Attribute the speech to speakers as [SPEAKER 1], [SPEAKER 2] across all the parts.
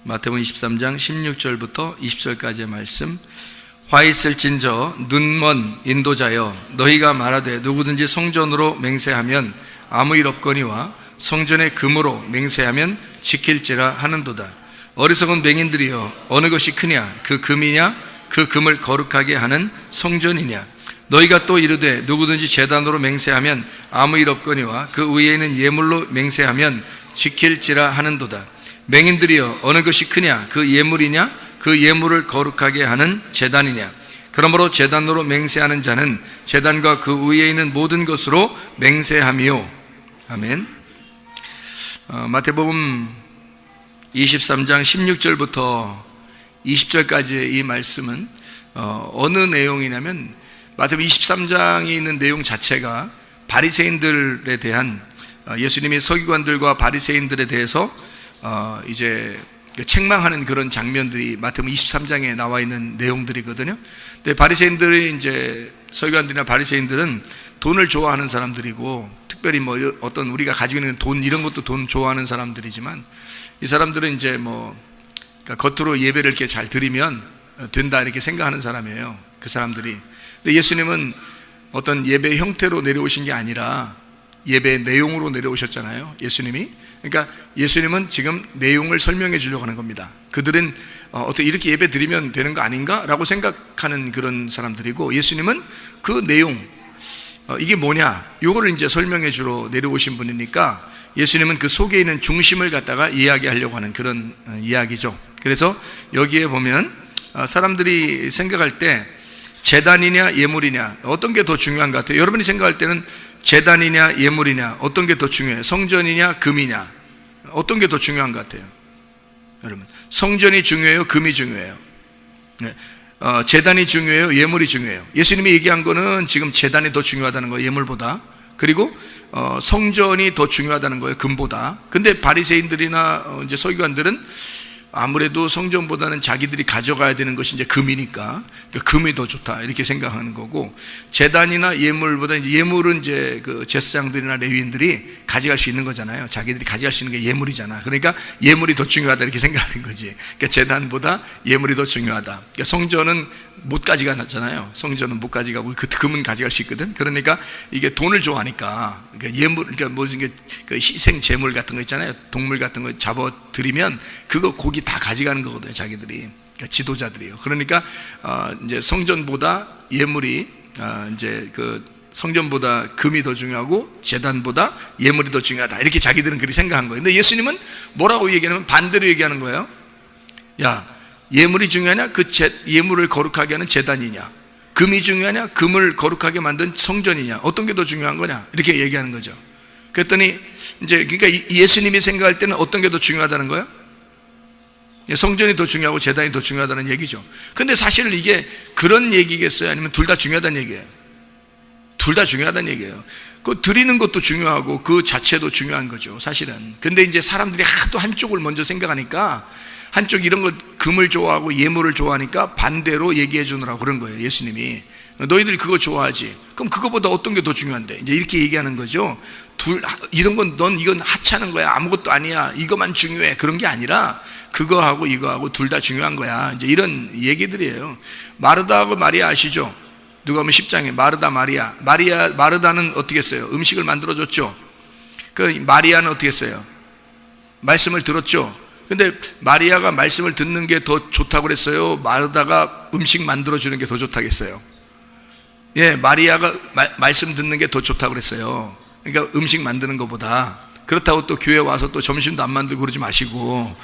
[SPEAKER 1] 마태복음 23장 16절부터 20절까지의 말씀. 화 있을진저 눈먼 인도자여, 너희가 말하되 누구든지 성전으로 맹세하면 아무 일 없거니와 성전의 금으로 맹세하면 지킬지라 하는도다. 어리석은 맹인들이여, 어느 것이 크냐? 그 금이냐? 그 금을 거룩하게 하는 성전이냐? 너희가 또 이르되 누구든지 제단으로 맹세하면 아무 일 없거니와 그 위에 있는 예물로 맹세하면 지킬지라 하는도다. 맹인들이여, 어느 것이 크냐? 그 예물이냐? 그 예물을 거룩하게 하는 제단이냐? 그러므로 제단으로 맹세하는 자는 제단과 그 위에 있는 모든 것으로 맹세하미요. 아멘. 마태복음 23장 16절부터 20절까지의 이 말씀은 어느 내용이냐면, 마태복음 23장에 있는 내용 자체가 바리새인들에 대한, 예수님이 서기관들과 바리새인들에 대해서 이제 책망하는 그런 장면들이 마태복음 23장에 나와 있는 내용들이거든요. 근데 바리새인들이, 이제 서기관들이나 바리새인들은 돈을 좋아하는 사람들이고, 특별히 뭐 어떤 우리가 가지고 있는 돈, 이런 것도 돈 좋아하는 사람들이지만, 이 사람들은 이제 그러니까 겉으로 예배를 이렇게 잘 드리면 된다 이렇게 생각하는 사람이에요, 그 사람들이. 근데 예수님은 어떤 예배 형태로 내려오신 게 아니라 예배 내용으로 내려오셨잖아요, 예수님이. 그러니까 예수님은 지금 내용을 설명해 주려고 하는 겁니다. 그들은 어떻게 이렇게 예배 드리면 되는 거 아닌가? 라고 생각하는 그런 사람들이고, 예수님은 그 내용, 이게 뭐냐? 요거를 이제 설명해 주러 내려오신 분이니까 예수님은 그 속에 있는 중심을 갖다가 이야기하려고 하는 그런 이야기죠. 그래서 여기에 보면 사람들이 생각할 때 제단이냐 예물이냐 어떤 게 더 중요한 것 같아요? 여러분이 생각할 때는 제단이냐 예물이냐 어떤 게 더 중요해요? 성전이냐 금이냐 어떤 게 더 중요한 것 같아요? 여러분, 성전이 중요해요? 금이 중요해요? 네. 제단이 중요해요? 예물이 중요해요? 예수님이 얘기한 거는 지금 제단이 더 중요하다는 거예요, 예물보다. 그리고 성전이 더 중요하다는 거예요, 금보다. 근데 바리새인들이나 이제 서기관들은 아무래도 성전보다는 자기들이 가져가야 되는 것이 이제 금이니까, 그러니까 금이 더 좋다 이렇게 생각하는 거고, 제단이나 예물보다 이제 예물은 이제 그 제사장들이나 레위인들이 가져갈 수 있는 거잖아요. 자기들이 가져갈 수 있는 게 예물이잖아. 그러니까 예물이 더 중요하다 이렇게 생각하는 거지. 그러니까 제단보다 예물이 더 중요하다. 그러니까 성전은 못 가져가잖아요. 성전은 못 가져가고 그 금은 가져갈 수 있거든. 그러니까 이게 돈을 좋아하니까, 그러니까 예물, 그러니까 무슨 그 희생 제물 같은 거 있잖아요. 동물 같은 거 잡아 드리면 그거 고기 다 가져가는 거거든요, 자기들이. 그러니까 지도자들이요. 그러니까 이제 성전보다 예물이 이제 그 성전보다 금이 더 중요하고 제단보다 예물이 더 중요하다 이렇게 자기들은 그렇게 생각한 거예요. 근데 예수님은 뭐라고 얘기하냐면 반대로 얘기하는 거예요. 야, 예물이 중요하냐? 그 예물을 거룩하게 하는 제단이냐? 금이 중요하냐? 금을 거룩하게 만든 성전이냐? 어떤 게 더 중요한 거냐? 이렇게 얘기하는 거죠. 그랬더니 이제 그러니까 예수님이 생각할 때는 어떤 게 더 중요하다는 거예요? 성전이 더 중요하고 제단이 더 중요하다는 얘기죠. 근데 사실 이게 그런 얘기겠어요? 아니면 둘 다 중요하다는 얘기예요? 둘 다 중요하다는 얘기예요. 그 드리는 것도 중요하고 그 자체도 중요한 거죠, 사실은. 근데 이제 사람들이 하도 한쪽을 먼저 생각하니까, 한쪽 이런 거 금을 좋아하고 예물을 좋아하니까 반대로 얘기해 주느라고 그런 거예요, 예수님이. 너희들이 그거 좋아하지? 그럼 그거보다 어떤 게 더 중요한데? 이제 이렇게 얘기하는 거죠. 이런 건 넌 이건 하찮은 거야, 아무것도 아니야, 이거만 중요해, 그런 게 아니라 그거하고 이거하고 둘 다 중요한 거야, 이제 이런 얘기들이에요. 마르다하고 마리아 아시죠? 누가복음 10장에 마르다 마리아. 마르다는 어떻게 했어요? 음식을 만들어줬죠. 그 마리아는 어떻게 했어요? 말씀을 들었죠. 근데 마리아가 말씀을 듣는 게 더 좋다고 그랬어요? 마르다가 음식 만들어주는 게 더 좋다고 했어요? 예, 마리아가 말씀 듣는 게 더 좋다고 그랬어요. 그러니까 음식 만드는 것보다. 그렇다고 또 교회 와서 또 점심도 안 만들고 그러지 마시고.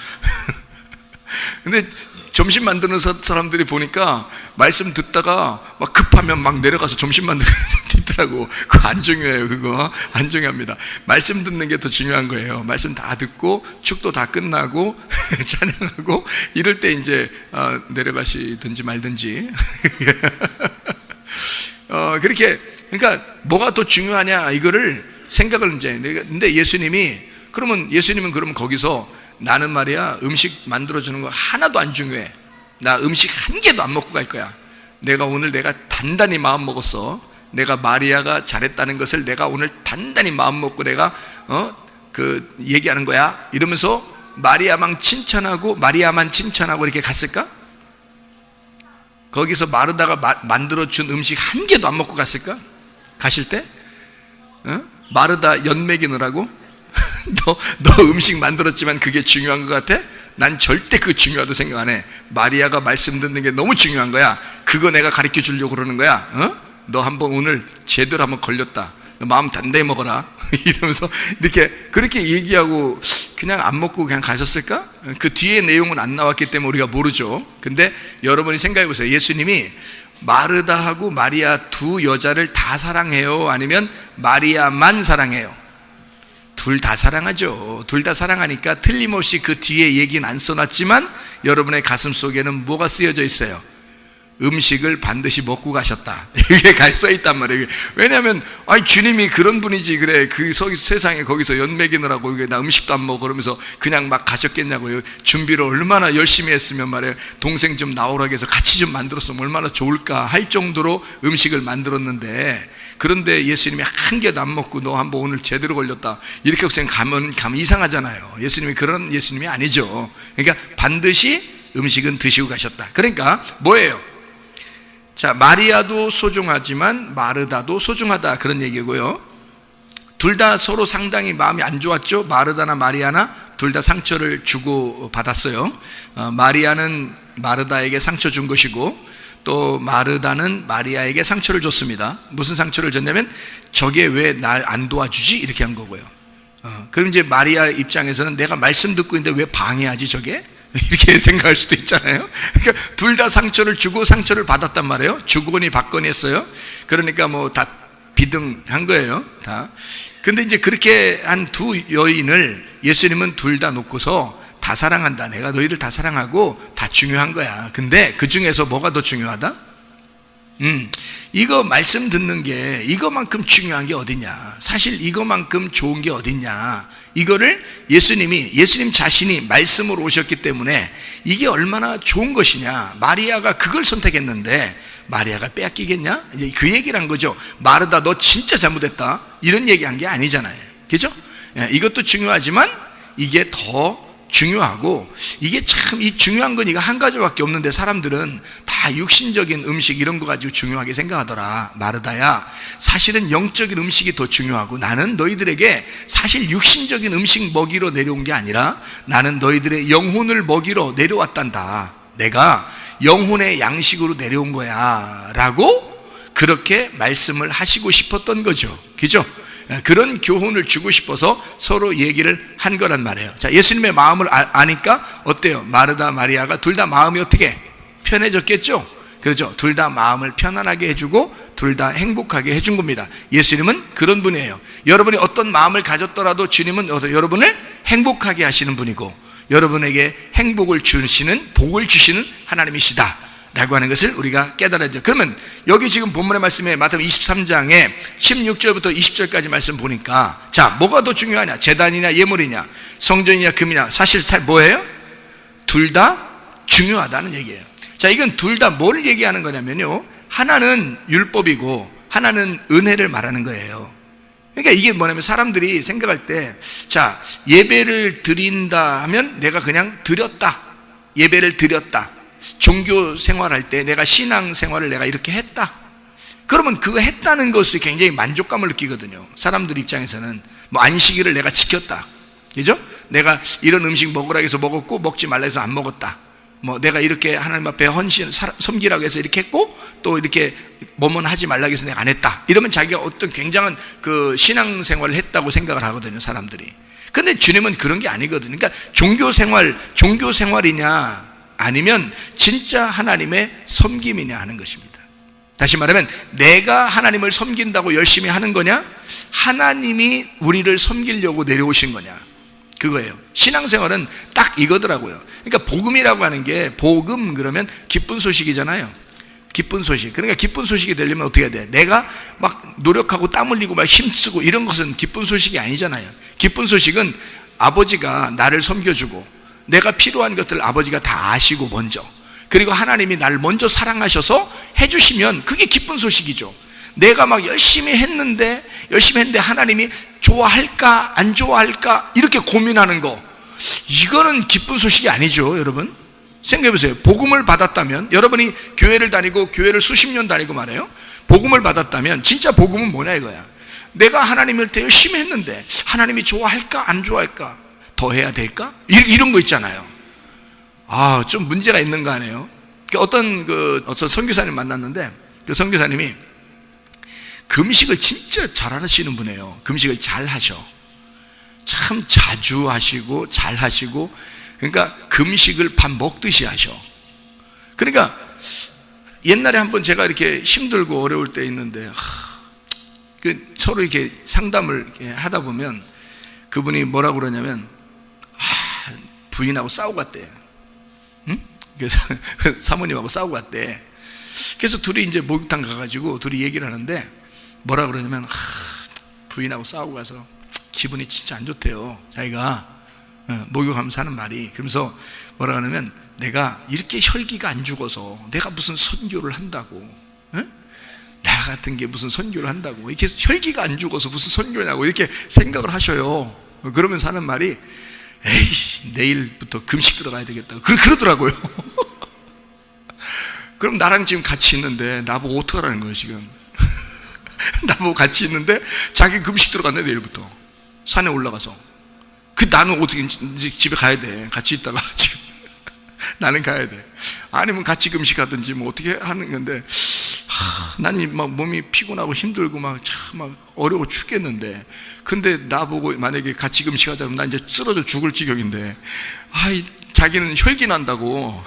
[SPEAKER 1] 근데 점심 만드는 사람들이 보니까 말씀 듣다가 막 급하면 막 내려가서 점심 만드는 사람도 있더라고. 그거 안 중요해요. 그거 안 중요합니다. 말씀 듣는 게 더 중요한 거예요. 말씀 다 듣고 축도 다 끝나고 찬양하고 이럴 때 이제 내려가시든지 말든지. 그렇게, 그러니까 뭐가 더 중요하냐 이거를 생각을 이제. 근데 예수님은 그러면 거기서 나는 말이야 음식 만들어주는 거 하나도 안 중요해. 나 음식 한 개도 안 먹고 갈 거야. 내가 단단히 마음 먹었어. 내가 마리아가 잘했다는 것을 내가 오늘 단단히 마음 먹고 내가 얘기하는 거야. 이러면서 마리아만 칭찬하고 이렇게 갔을까? 거기서 마르다가 만들어준 음식 한 개도 안 먹고 갔을까? 가실 때? 마르다 연맥이느라고? 너 음식 만들었지만 그게 중요한 것 같아? 난 절대 그거 중요하다고 생각 안 해. 마리아가 말씀 듣는 게 너무 중요한 거야. 그거 내가 가르쳐 주려고 그러는 거야. 너 한번 오늘 제대로 한번 걸렸다. 너 마음 단단히 먹어라. 이러면서 이렇게 그렇게 얘기하고 그냥 안 먹고 그냥 가셨을까? 그 뒤에 내용은 안 나왔기 때문에 우리가 모르죠. 근데 여러분이 생각해 보세요. 예수님이 마르다하고 마리아 두 여자를 다 사랑해요? 아니면 마리아만 사랑해요? 둘 다 사랑하죠. 둘 다 사랑하니까 틀림없이 그 뒤에 얘기는 안 써놨지만 여러분의 가슴 속에는 뭐가 쓰여져 있어요? 음식을 반드시 먹고 가셨다. 이게 써 있단 말이에요. 왜냐하면 주님이 그런 분이지. 그래 그 세상에 거기서 연맥이느라고 나 음식도 안 먹어 그러면서 그냥 막 가셨겠냐고요. 준비를 얼마나 열심히 했으면 말이에요. 동생 좀 나오라고 해서 같이 좀 만들었으면 얼마나 좋을까 할 정도로 음식을 만들었는데, 그런데 예수님이 한 개도 안 먹고 너 한번 오늘 제대로 걸렸다 이렇게 가면 이상하잖아요. 예수님이 그런 예수님이 아니죠. 그러니까 반드시 음식은 드시고 가셨다. 그러니까 뭐예요? 자, 마리아도 소중하지만 마르다도 소중하다, 그런 얘기고요. 둘 다 서로 상당히 마음이 안 좋았죠. 마르다나 마리아나 둘 다 상처를 주고 받았어요. 마리아는 마르다에게 상처 준 것이고 또 마르다는 마리아에게 상처를 줬습니다. 무슨 상처를 줬냐면 저게 왜 날 안 도와주지? 이렇게 한 거고요. 그럼 이제 마리아 입장에서는 내가 말씀 듣고 있는데 왜 방해하지 저게? 이렇게 생각할 수도 있잖아요. 그러니까 둘 다 상처를 주고 상처를 받았단 말이에요. 주거니 받거니 했어요. 그러니까 뭐 다 비등한 거예요, 다. 근데 이제 그렇게 한 두 여인을 예수님은 둘 다 놓고서 다 사랑한다. 내가 너희들 다 사랑하고 다 중요한 거야. 근데 그 중에서 뭐가 더 중요하다? 이거 말씀 듣는 게 이거만큼 중요한 게 어딨냐? 사실 이거만큼 좋은 게 어딨냐? 이거를 예수님 자신이 말씀으로 오셨기 때문에 이게 얼마나 좋은 것이냐? 마리아가 그걸 선택했는데 마리아가 빼앗기겠냐? 이제 그 얘기를 한 거죠. 마르다 너 진짜 잘못했다, 이런 얘기한 게 아니잖아요. 그죠? 이것도 중요하지만 이게 더 중요하고, 이게 참 이 중요한 건 이거 한 가지밖에 없는데 사람들은 다 육신적인 음식 이런 거 가지고 중요하게 생각하더라. 마르다야, 사실은 영적인 음식이 더 중요하고 나는 너희들에게 사실 육신적인 음식 먹이러 내려온 게 아니라 나는 너희들의 영혼을 먹이러 내려왔단다. 내가 영혼의 양식으로 내려온 거야 라고 그렇게 말씀을 하시고 싶었던 거죠. 그죠? 그런 교훈을 주고 싶어서 서로 얘기를 한 거란 말이에요. 자, 예수님의 마음을 아니까 어때요? 마르다 마리아가 둘 다 마음이 어떻게 편해졌겠죠? 그렇죠? 둘 다 마음을 편안하게 해주고 둘 다 행복하게 해준 겁니다. 예수님은 그런 분이에요. 여러분이 어떤 마음을 가졌더라도 주님은 여러분을 행복하게 하시는 분이고 여러분에게 행복을 주시는, 복을 주시는 하나님이시다 라고 하는 것을 우리가 깨달아야 돼요. 그러면 여기 지금 본문의 말씀에 마태복음 23장에 16절부터 20절까지 말씀 보니까, 자, 뭐가 더 중요하냐? 제단이냐 예물이냐, 성전이냐 금이냐? 사실 뭐예요? 둘 다 중요하다는 얘기예요. 자, 이건 둘 다 뭘 얘기하는 거냐면요, 하나는 율법이고 하나는 은혜를 말하는 거예요. 그러니까 이게 뭐냐면 사람들이 생각할 때, 자, 예배를 드린다 하면 내가 그냥 드렸다, 예배를 드렸다, 종교 생활할 때 내가 신앙 생활을 내가 이렇게 했다, 그러면 그거 했다는 것이 굉장히 만족감을 느끼거든요. 사람들 입장에서는 뭐 안식일을 내가 지켰다, 그죠? 내가 이런 음식 먹으라 해서 먹었고 먹지 말라 해서 안 먹었다, 뭐 내가 이렇게 하나님 앞에 헌신 섬기라고 해서 이렇게 했고 또 이렇게 뭐뭐 하지 말라고 해서 내가 안 했다, 이러면 자기가 어떤 굉장한 그 신앙 생활을 했다고 생각을 하거든요, 사람들이. 근데 주님은 그런 게 아니거든요. 그러니까 종교 생활이냐 아니면 진짜 하나님의 섬김이냐 하는 것입니다. 다시 말하면 내가 하나님을 섬긴다고 열심히 하는 거냐, 하나님이 우리를 섬기려고 내려오신 거냐, 그거예요. 신앙생활은 딱 이거더라고요. 그러니까 복음이라고 하는 게, 복음 그러면 기쁜 소식이잖아요. 기쁜 소식. 그러니까 기쁜 소식이 되려면 어떻게 해야 돼? 내가 막 노력하고 땀 흘리고 막 힘쓰고 이런 것은 기쁜 소식이 아니잖아요. 기쁜 소식은 아버지가 나를 섬겨주고 내가 필요한 것들 아버지가 다 아시고 먼저, 그리고 하나님이 나를 먼저 사랑하셔서 해주시면 그게 기쁜 소식이죠. 내가 막 열심히 했는데 하나님이 좋아할까 안 좋아할까 이렇게 고민하는 거, 이거는 기쁜 소식이 아니죠, 여러분. 생각해 보세요. 복음을 받았다면, 여러분이 교회를 다니고 교회를 수십 년 다니고 말해요. 복음을 받았다면 진짜 복음은 뭐냐 이거야. 내가 하나님을 때 열심히 했는데 하나님이 좋아할까 안 좋아할까, 더 해야 될까, 이런 거 있잖아요. 좀 문제가 있는 거 아니에요? 어떤 선교사님 만났는데, 그 선교사님이 금식을 진짜 잘하시는 분이에요. 금식을 잘 하셔. 참 자주 하시고 잘 하시고, 그러니까 금식을 밥 먹듯이 하셔. 그러니까 옛날에 한번 제가 이렇게 힘들고 어려울 때 있는데, 서로 이렇게 상담을 이렇게 하다 보면 그분이 뭐라고 그러냐면, 부인하고 싸우고 갔대. 응? 그래서 사모님하고 싸우고 갔대. 그래서 둘이 이제 목욕탕 가가지고 둘이 얘기를 하는데, 뭐라 그러냐면, 부인하고 싸우고 가서 기분이 진짜 안 좋대요. 자기가 목욕하면서 하는 말이. 그러면서 뭐라 그러냐면, 내가 이렇게 혈기가 안 죽어서 내가 무슨 선교를 한다고, 나 같은 게 무슨 선교를 한다고, 이렇게 혈기가 안 죽어서 무슨 선교냐고 이렇게 생각을 하셔요. 그러면서 하는 말이, 에이씨, 내일부터 금식 들어가야 되겠다, 그러더라고요. 그럼 나랑 지금 같이 있는데 나보고 어떡하라는 거예요 지금. 나보고 같이 있는데 자기 금식 들어갔네, 내일부터 산에 올라가서. 나는 어떻게 이제 집에 가야 돼. 같이 있다가 지금 나는 가야 돼. 아니면 같이 금식하든지 뭐 어떻게 하는 건데, 나는 막 몸이 피곤하고 힘들고 막 어려워 죽겠는데, 근데 나보고 만약에 같이 금식하자면 나 이제 쓰러져 죽을 지경인데, 자기는 혈기 난다고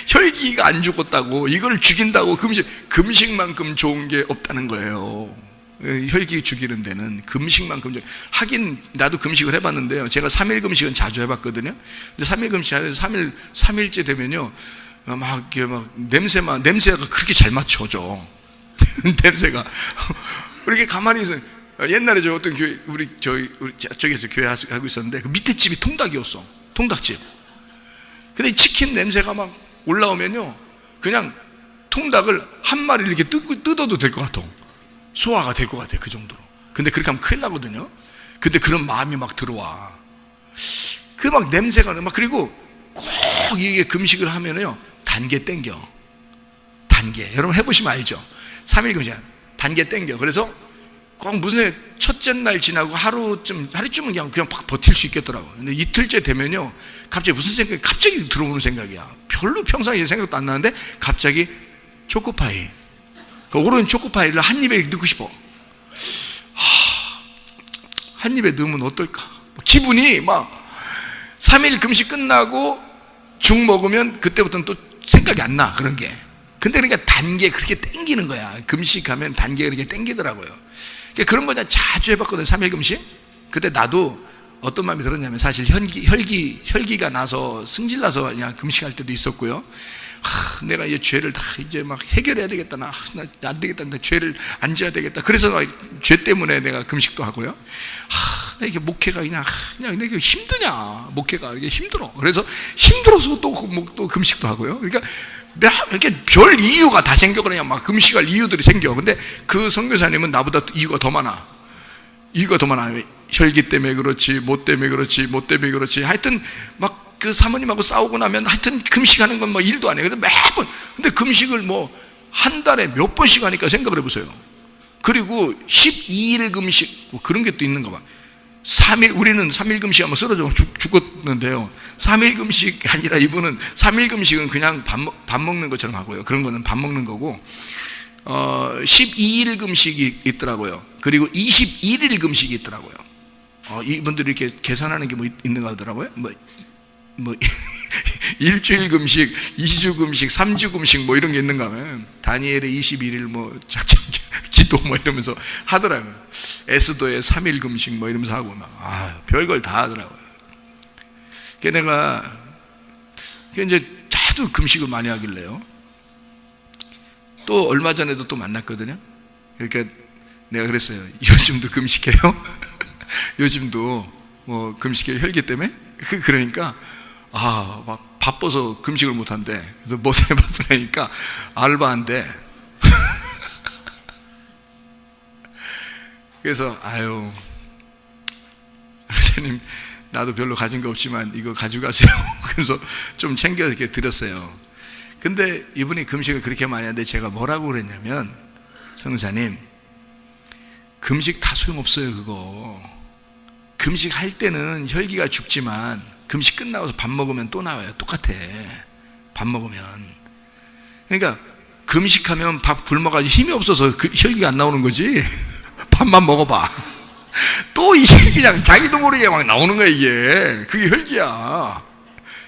[SPEAKER 1] 혈기가 안 죽었다고 이걸 죽인다고 금식만큼 좋은 게 없다는 거예요. 혈기 죽이는 데는 금식만큼. 하긴 나도 금식을 해봤는데요, 제가 3일 금식은 자주 해봤거든요. 근데 3일 금식에서 3일째 되면요, 막 냄새가 그렇게 잘 맞춰져. 냄새가. 이렇게 가만히 있어요. 옛날에 저 어떤 교회, 우리 저기에서 교회 하고 있었는데, 그 밑에 집이 통닭이었어. 통닭집. 근데 치킨 냄새가 막 올라오면요, 그냥 통닭을 한 마리를 이렇게 뜯어도 될 것 같아. 소화가 될 것 같아, 그 정도로. 근데 그렇게 하면 큰일 나거든요. 근데 그런 마음이 막 들어와. 그 막 냄새가 막. 그리고 꼭 이게 금식을 하면요, 단계 땡겨. 단계. 여러분 해보시면 알죠? 3일 금식 단계 땡겨. 그래서 꼭 무슨 첫째 날 지나고 하루쯤은 그냥 버틸 수 있겠더라고. 근데 이틀째 되면요, 갑자기 무슨 생각이 갑자기 들어오는 생각이야. 별로 평상시에 생각도 안 나는데 갑자기 초코파이, 오른 초코파이를 한 입에 넣고 싶어. 한 입에 넣으면 어떨까? 기분이 막 3일 금식 끝나고 죽 먹으면 그때부터는 또 생각이 안 나, 그런 게. 근데 그러니까 단계 그렇게 땡기는 거야. 금식하면 단계가 그렇게 땡기더라고요. 그러니까 그런 거 그냥 자주 해봤거든요, 3일 금식. 그때 나도 어떤 마음이 들었냐면, 사실 혈기가 나서 승질나서 그냥 금식할 때도 있었고요. 내가 이 죄를 다 이제 막 해결해야 되겠다, 나 안 되겠다, 나 죄를 안 지어야 되겠다. 그래서 죄 때문에 내가 금식도 하고요. 나 이게 목회가 그냥 내가 힘드냐, 목회가 이게 힘들어. 그래서 힘들어서 또 금식도 하고요. 그러니까 이렇게 별 이유가 다 생겨. 그냥 막 금식할 이유들이 생겨. 근데 그 선교사님은 나보다 이유가 더 많아. 혈기 때문에 그렇지, 뭐 때문에 그렇지. 하여튼 막 그 사모님하고 싸우고 나면 하여튼 금식하는 건 뭐 일도 안 해. 그래서 매번. 근데 금식을 뭐 한 달에 몇 번씩 하니까 생각을 해보세요. 그리고 12일 금식, 뭐 그런 게 또 있는가 봐. 우리는 3일 금식하면 쓰러져 죽었는데요, 3일 금식 아니라 이분은 3일 금식은 그냥 밥 먹는 것처럼 하고요. 그런 거는 밥 먹는 거고, 12일 금식이 있더라고요. 그리고 21일 금식이 있더라고요. 이분들이 이렇게 계산하는 게 뭐 있는가 하더라고요. 뭐 일주일 금식, 2주 금식, 3주 금식 뭐 이런 게 있는가 하면, 다니엘의 21일 뭐 작전 기도 뭐 이러면서 하더라고요. 에스더의 3일 금식 뭐 이러면서 하고 막 별걸 다 하더라고요. 내가 이제 자주 금식을 많이 하길래요, 또 얼마 전에도 또 만났거든요. 그러니까 내가 그랬어요. 요즘도 금식해요? 요즘도 뭐 금식해요, 혈기 때문에? 그러니까 막 바빠서 금식을 못한대. 그래서 뭐 때문에 바쁘니까 알바한대. 그래서 선생님, 나도 별로 가진 거 없지만 이거 가져가세요. 그래서 좀 챙겨 이렇게 드렸어요. 근데 이분이 금식을 그렇게 많이 하는데 제가 뭐라고 그랬냐면, 성사님, 금식 다 소용없어요. 그거 금식 할 때는 혈기가 죽지만 금식 끝나고 밥 먹으면 또 나와요. 똑같아. 밥 먹으면. 그러니까 금식하면 밥 굶어가지고 힘이 없어서 그 혈기가 안 나오는 거지. 밥만 먹어봐. 또 이게 그냥 자기도 모르게 막 나오는 거야. 이게 그게 혈기야.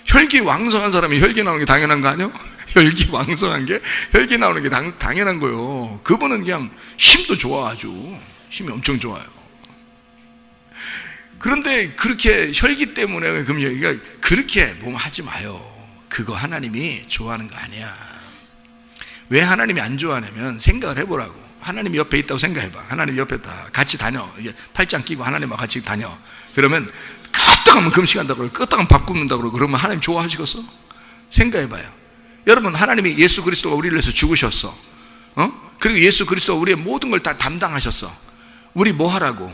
[SPEAKER 1] 혈기 왕성한 사람이 혈기 나오는 게 당연한 거 아니야? 혈기 왕성한 게 혈기 나오는 게 당연한 거요. 그분은 그냥 힘도 좋아. 아주 힘이 엄청 좋아요. 그런데 그렇게 혈기 때문에 그러니까 그렇게 몸 하지 마요. 그거 하나님이 좋아하는 거 아니야. 왜 하나님이 안 좋아하냐면, 생각을 해보라고. 하나님이 옆에 있다고 생각해봐. 하나님 옆에 있다. 같이 다녀. 이게 팔짱 끼고 하나님하고 같이 다녀. 그러면 끄떡하면 금식한다고 그러고 끄떡하면 밥 굶는다고 그러고 그러면 하나님 좋아하시겠어? 생각해봐요. 여러분, 하나님이 예수 그리스도가 우리를 위해서 죽으셨어. 그리고 예수 그리스도가 우리의 모든 걸 다 담당하셨어. 우리 뭐 하라고?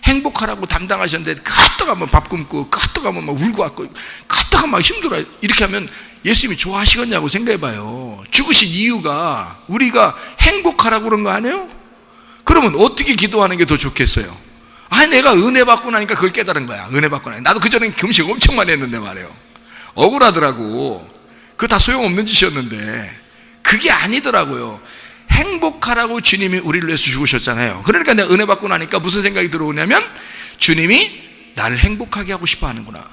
[SPEAKER 1] 행복하라고 담당하셨는데 끄떡하면 밥 굶고 끄떡하면 막 울고 왔고 끄떡하면 막 힘들어. 이렇게 하면 예수님이 좋아하시겠냐고 생각해봐요. 죽으신 이유가 우리가 행복하라고 그런 거 아니에요? 그러면 어떻게 기도하는 게 더 좋겠어요? 내가 은혜 받고 나니까 그걸 깨달은 거야. 은혜 받고 나니까. 나도 그전에 금식 엄청 많이 했는데 말이에요. 억울하더라고. 그거 다 소용없는 짓이었는데 그게 아니더라고요. 행복하라고 주님이 우리를 위해서 죽으셨잖아요. 그러니까 내가 은혜 받고 나니까 무슨 생각이 들어오냐면, 주님이 나를 행복하게 하고 싶어 하는구나.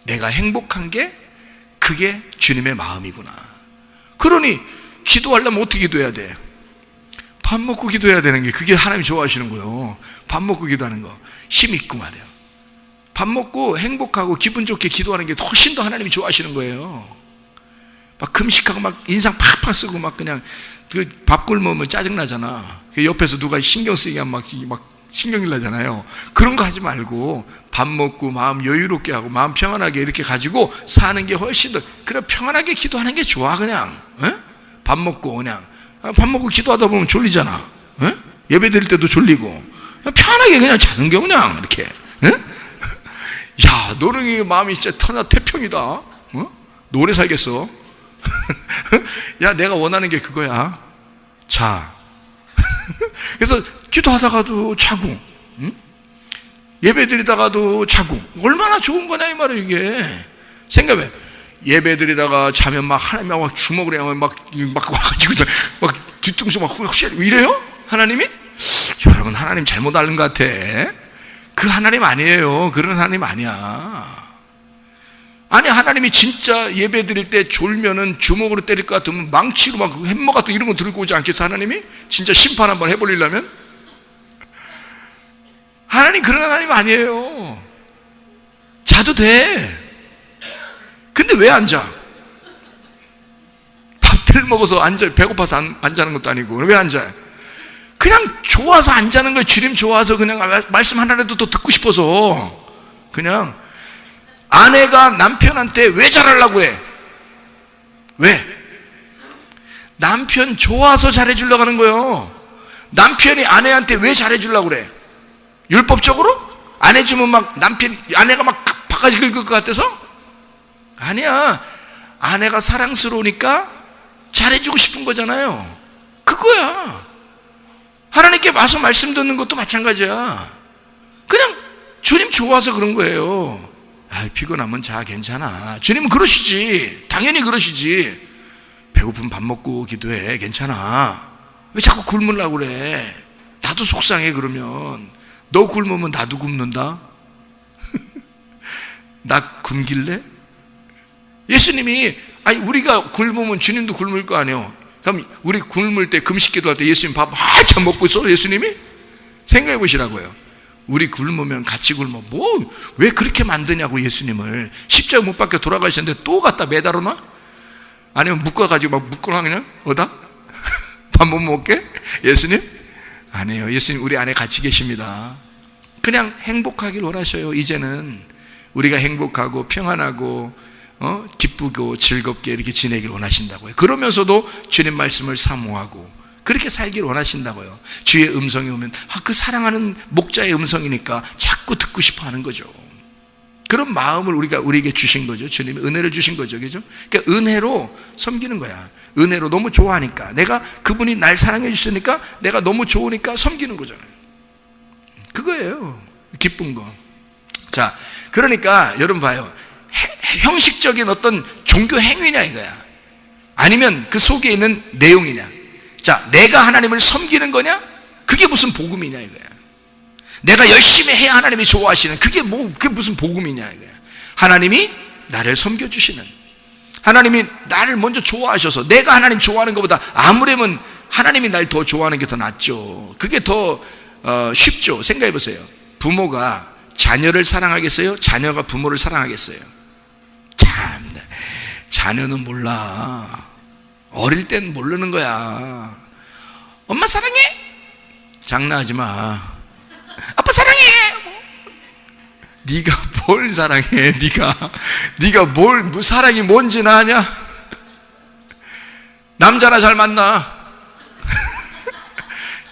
[SPEAKER 1] 내가 행복한 게 그게 주님의 마음이구나. 그러니 기도하려면 어떻게 기도해야 돼? 밥 먹고 기도해야 되는 게 그게 하나님이 좋아하시는 거예요. 밥 먹고 기도하는 거 힘 있고 말이에요. 밥 먹고 행복하고 기분 좋게 기도하는 게 훨씬 더 하나님이 좋아하시는 거예요. 막 금식하고 막 인상 팍팍 쓰고 막 그냥 그 밥 굶으면 짜증나잖아. 옆에서 누가 신경 쓰이게 하면 막 신경질 나잖아요. 그런 거 하지 말고 밥 먹고 마음 여유롭게 하고 마음 평안하게 이렇게 가지고 사는 게 훨씬 더, 그래 평안하게 기도하는 게 좋아. 그냥 밥 먹고 그냥 밥 먹고 기도하다 보면 졸리잖아. 예배 드릴 때도 졸리고 편하게 그냥 자는 게 그냥 이렇게. 야, 너는 마음이 진짜 태평이다. 노래 살겠어. 야, 내가 원하는 게 그거야. 자. 그래서 기도하다가도 자고, 예배 드리다가도 자고, 얼마나 좋은 거냐 이 말이에요. 이게 생각해. 예배 드리다가 자면 막 하나님이 막 주먹으로 막 와가지고 막 뒤통수 막 이래요? 하나님이? 여러분, 하나님 잘못 알는 것 같아. 그 하나님 아니에요. 그런 하나님 아니야. 아니, 하나님이 진짜 예배 드릴 때 졸면은 주먹으로 때릴 것 같으면 망치로 막 햄머 같은 이런 거 들고 오지 않겠어? 하나님이? 진짜 심판 한번 해버리려면? 하나님 그런 하나님 아니에요. 자도 돼. 근데 왜 앉아? 밥들 먹어서 앉아, 배고파서 안 자는 것도 아니고. 왜 앉아요? 그냥 좋아서 안 자는 거예요. 주님 좋아서 그냥 말씀 하나라도 더 듣고 싶어서. 그냥 아내가 남편한테 왜 잘하려고 해? 왜? 남편 좋아서 잘해주려고 하는 거예요. 남편이 아내한테 왜 잘해주려고 그래? 율법적으로? 안 해주면 막 아내가 막 바가지 긁을 것 같아서? 아니야. 아내가 사랑스러우니까 잘해주고 싶은 거잖아요. 그거야. 하나님께 와서 말씀 듣는 것도 마찬가지야. 그냥 주님 좋아서 그런 거예요. 피곤하면 자, 괜찮아. 주님은 그러시지. 당연히 그러시지. 배고프면 밥 먹고 기도해. 괜찮아. 왜 자꾸 굶으려고 그래? 나도 속상해. 그러면 너 굶으면 나도 굶는다. 나 굶길래? 예수님이, 우리가 굶으면 주님도 굶을 거 아니에요. 그럼 우리 굶을 때, 금식 기도할 때 예수님 밥 한참 먹고 있어? 예수님이? 생각해 보시라고요. 우리 굶으면 같이 굶어. 왜 그렇게 만드냐고. 예수님을 십자가 못 박혀 돌아가셨는데 또 갖다 매달아 놔? 아니면 묶어가지고 막 묶어놔 그냥? 어다? 밥 못 먹게? 예수님? 아니에요. 예수님 우리 안에 같이 계십니다. 그냥 행복하길 원하셔요. 이제는 우리가 행복하고 평안하고 기쁘고 즐겁게 이렇게 지내길 원하신다고요. 그러면서도 주님 말씀을 사모하고 그렇게 살길 원하신다고요. 주의 음성이 오면 그 사랑하는 목자의 음성이니까 자꾸 듣고 싶어 하는 거죠. 그런 마음을 우리에게 주신 거죠. 주님이 은혜를 주신 거죠. 그죠? 그러니까 은혜로 섬기는 거야. 은혜로 너무 좋아하니까, 내가 그분이 날 사랑해 주시니까 내가 너무 좋으니까 섬기는 거잖아요. 그거예요. 기쁜 거. 자, 그러니까 여러분 봐요. 형식적인 어떤 종교 행위냐 이거야. 아니면 그 속에 있는 내용이냐. 자, 내가 하나님을 섬기는 거냐? 그게 무슨 복음이냐 이거야. 내가 열심히 해야 하나님이 좋아하시는, 그게 무슨 복음이냐 이거야. 하나님이 나를 섬겨주시는, 하나님이 나를 먼저 좋아하셔서, 내가 하나님 좋아하는 것보다 아무래면 하나님이 날 더 좋아하는 게 더 낫죠. 그게 더 쉽죠. 생각해 보세요. 부모가 자녀를 사랑하겠어요? 자녀가 부모를 사랑하겠어요? 참, 자녀는 몰라. 어릴 땐 모르는 거야. 엄마 사랑해? 장난하지 마. 아빠 사랑해. 네가 뭘 사랑해? 네가 뭘 사랑이 뭔지는 아냐? 남자나 잘 만나.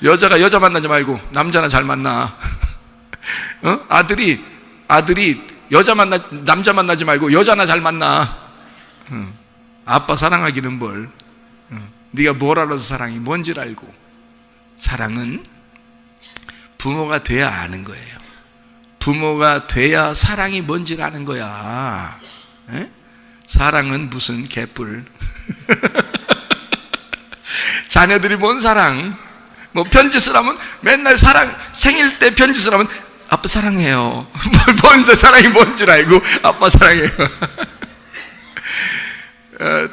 [SPEAKER 1] 여자가 여자 만나지 말고 남자나 잘 만나. 아들이 남자 만나지 말고 여자나 잘 만나. 아빠 사랑하기는 뭘. 네가 뭘 알아서 사랑이 뭔지를 알고. 사랑은 부모가 돼야 아는 거예요. 부모가 돼야 사랑이 뭔지를 아는 거야. 에? 사랑은 무슨 개뿔. 자녀들이 뭔 사랑. 뭐 편지 쓰라면 맨날 생일 때 편지 쓰라면 아빠 사랑해요. 뭔 사랑이 뭔지를 알고 아빠 사랑해요.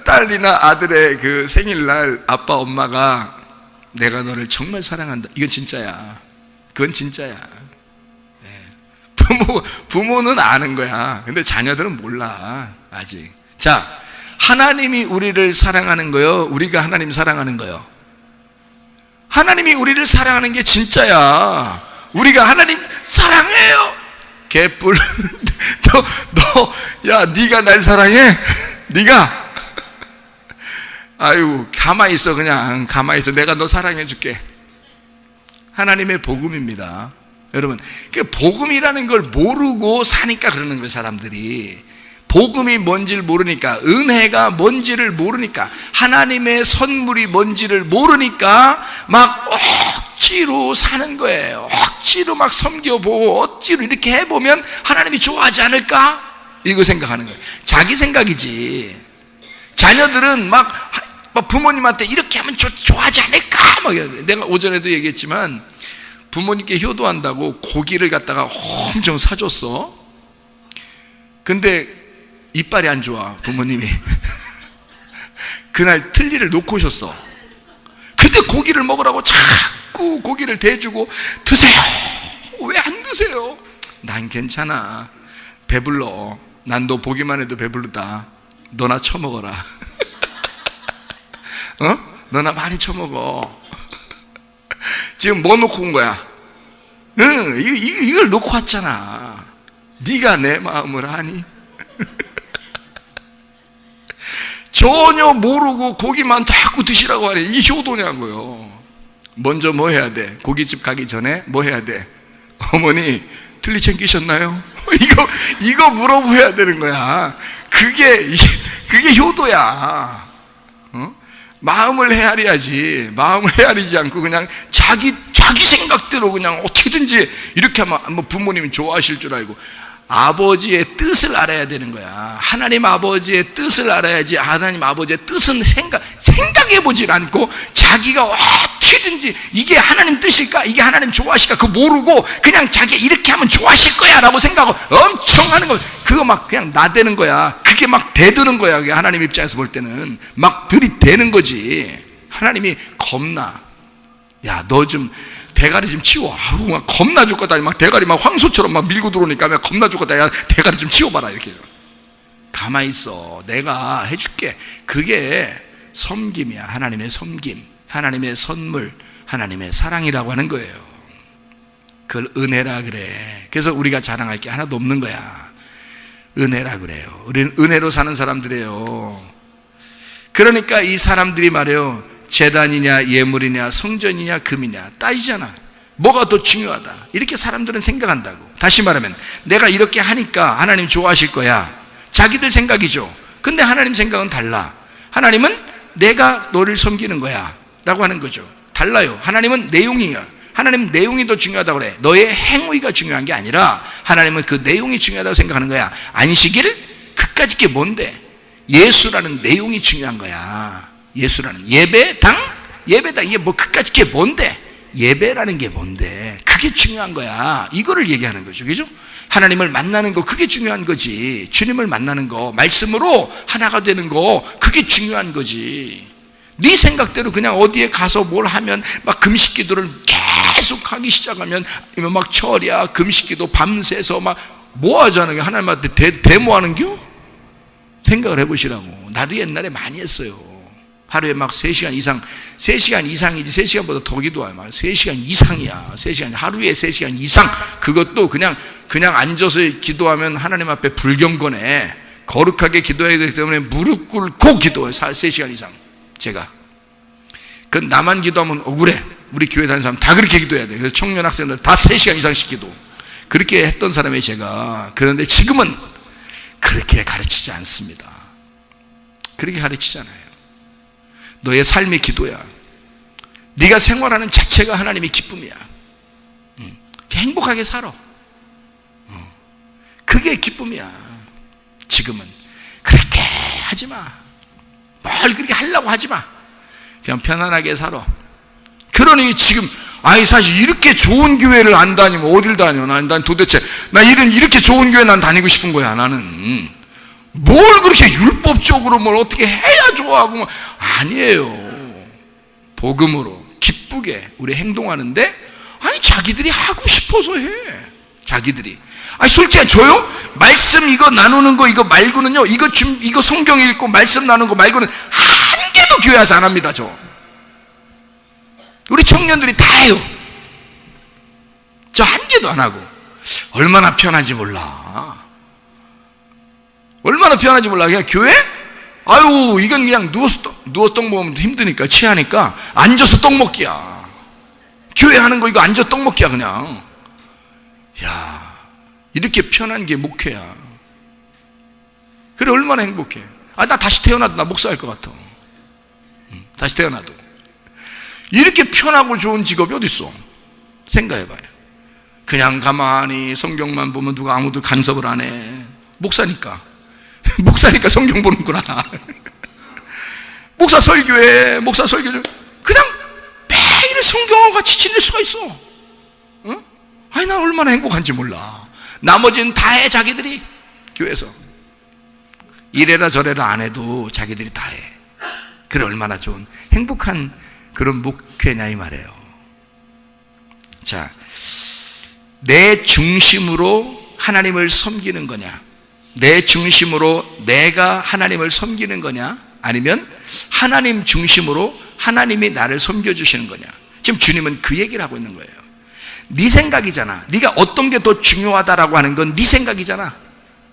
[SPEAKER 1] 딸이나 아들의 그 생일날 아빠 엄마가 내가 너를 정말 사랑한다, 이건 진짜야. 그건 진짜야. 부모는 아는 거야. 근데 자녀들은 몰라 아직. 자, 하나님이 우리를 사랑하는 거요, 우리가 하나님 사랑하는 거요? 하나님이 우리를 사랑하는 게 진짜야. 우리가 하나님 사랑해요. 개뿔. 네가 날 사랑해? 네가? 아유, 가만히 있어. 그냥 가만히 있어. 내가 너 사랑해 줄게. 하나님의 복음입니다. 여러분, 그 복음이라는 걸 모르고 사니까 그러는 거예요, 사람들이. 복음이 뭔지를 모르니까, 은혜가 뭔지를 모르니까, 하나님의 선물이 뭔지를 모르니까 막 억지로 사는 거예요. 억지로 막 섬겨보고 억지로 이렇게 해보면 하나님이 좋아하지 않을까? 이거 생각하는 거예요. 자기 생각이지. 자녀들은 막 부모님한테 이렇게 하면 좋아하지 않을까? 막 내가 오전에도 얘기했지만, 부모님께 효도한다고 고기를 갖다가 엄청 사줬어. 근데 이빨이 안 좋아, 부모님이. 그날 틀니를 놓고 오셨어. 근데 고기를 먹으라고 자꾸 고기를 대주고, 드세요. 왜 안 드세요? 난 괜찮아. 배불러. 난 너 보기만 해도 배부르다. 너나 처먹어라. 너나 많이 처먹어. 지금 뭐 놓고 온 거야? 이걸 놓고 왔잖아. 네가 내 마음을 아니? 전혀 모르고 고기만 자꾸 드시라고 하니, 이 효도냐고요. 먼저 뭐 해야 돼? 고깃집 가기 전에 뭐 해야 돼? 어머니 틀니 챙기셨나요? 이거 물어봐야 되는 거야. 그게 효도야. 마음을 헤아려야지. 마음을 헤아리지 않고 그냥 자기 생각대로 그냥 어떻게든지 이렇게 하면 뭐 부모님이 좋아하실 줄 알고. 아버지의 뜻을 알아야 되는 거야. 하나님 아버지의 뜻을 알아야지. 하나님 아버지의 뜻은 생각해보질 않고 자기가 어떻게든지 이게 하나님 뜻일까? 이게 하나님 좋아하실까? 그거 모르고 그냥 자기가 이렇게 하면 좋아하실 거야 라고 생각하고 엄청 하는 거. 그거 막 그냥 나대는 거야. 그게 막 대드는 거야. 그게 하나님 입장에서 볼 때는 막 들이대는 거지. 하나님이 겁나. 야, 너 좀 대가리 좀 치워. 아우, 막 겁나 죽겠다. 막 대가리 막 황소처럼 막 밀고 들어오니까 막 겁나 죽겠다. 야, 대가리 좀 치워봐라. 이렇게. 가만히 있어. 내가 해줄게. 그게 섬김이야. 하나님의 섬김, 하나님의 선물, 하나님의 사랑이라고 하는 거예요. 그걸 은혜라 그래. 그래서 우리가 자랑할 게 하나도 없는 거야. 은혜라 그래요. 우리는 은혜로 사는 사람들이에요. 그러니까 이 사람들이 말해요. 제단이냐 예물이냐 성전이냐 금이냐 따지잖아. 뭐가 더 중요하다, 이렇게 사람들은 생각한다고. 다시 말하면 내가 이렇게 하니까 하나님 좋아하실 거야, 자기들 생각이죠. 근데 하나님 생각은 달라. 하나님은 내가 너를 섬기는 거야 라고 하는 거죠. 달라요. 하나님은 내용이야. 하나님은 내용이 더 중요하다고 그래. 너의 행위가 중요한 게 아니라 하나님은 그 내용이 중요하다고 생각하는 거야. 안식일? 그까짓 게 뭔데? 예수라는 내용이 중요한 거야. 예수라는 예배당? 예배당 이게 뭐 그까짓 게 뭔데? 예배라는 게 뭔데? 그게 중요한 거야. 이거를 얘기하는 거죠. 그죠? 하나님을 만나는 거, 그게 중요한 거지. 주님을 만나는 거, 말씀으로 하나가 되는 거, 그게 중요한 거지. 네 생각대로 그냥 어디에 가서 뭘 하면 막 금식 기도를 계속 하기 시작하면 막 철야 금식 기도 밤새서 막 뭐 하자는 게 하나님한테 데모하는 겨? 생각을 해보시라고. 나도 옛날에 많이 했어요. 하루에 막 3시간 이상, 3시간 이상이지 3시간보다 더 기도해요. 막 3시간 이상이야. 3시간, 하루에 3시간 이상. 그것도 그냥 앉아서 기도하면 하나님 앞에 불경건해. 거룩하게 기도해야 되기 때문에 무릎 꿇고 기도해요. 3시간 이상. 제가. 그건 나만 기도하면 억울해. 우리 교회 다니는 사람 다 그렇게 기도해야 돼. 그래서 청년 학생들 다 3시간 이상씩 기도. 그렇게 했던 사람이 제가. 그런데 지금은 그렇게 가르치지 않습니다. 그렇게 가르치잖아요. 너의 삶이 기도야. 네가 생활하는 자체가 하나님의 기쁨이야. 행복하게 살아. 그게 기쁨이야. 지금은 그렇게 하지 마. 뭘 그렇게 하려고 하지 마. 그냥 편안하게 살아. 그러니 지금 사실 이렇게 좋은 교회를 안 다니면 어딜 다녀? 난 도대체 이렇게 좋은 교회 난 다니고 싶은 거야. 나는 뭘 그렇게 율법적으로 뭘 어떻게 해야 좋아하고 뭐. 아니에요. 복음으로 기쁘게 우리 행동하는데 자기들이 하고 싶어서 해. 자기들이. 솔직히 저요? 말씀 이거 나누는 거 이거 말고는요, 이거 성경 읽고 말씀 나누는 거 말고는 한 개도 교회 와서 안 합니다. 우리 청년들이 다 해요. 저 한 개도 안 하고. 얼마나 편한지 몰라. 얼마나 편한지 몰라. 그냥 교회? 이건 그냥 누워서 떡 먹으면 힘드니까, 취하니까 앉아서 떡 먹기야. 교회 하는 거 이거 앉아 떡 먹기야 그냥. 야, 이렇게 편한 게 목회야. 그래, 얼마나 행복해. 나 다시 태어나도 나 목사할 것 같아. 다시 태어나도. 이렇게 편하고 좋은 직업이 어디 있어? 생각해봐요. 그냥 가만히 성경만 보면 누가 아무도 간섭을 안 해. 목사니까 성경 보는구나. 목사 설교해. 그냥 매일 성경과 같이 지낼 수가 있어. 응? 나 얼마나 행복한지 몰라. 나머지는 다 해. 자기들이 교회에서 이래라 저래라 안 해도 자기들이 다 해. 그래, 얼마나 좋은 행복한 그런 목회냐 이 말이에요. 자, 내 중심으로 하나님을 섬기는 거냐, 내 중심으로 내가 하나님을 섬기는 거냐, 아니면 하나님 중심으로 하나님이 나를 섬겨주시는 거냐. 지금 주님은 그 얘기를 하고 있는 거예요. 네 생각이잖아. 네가 어떤 게 더 중요하다라고 하는 건 네 생각이잖아.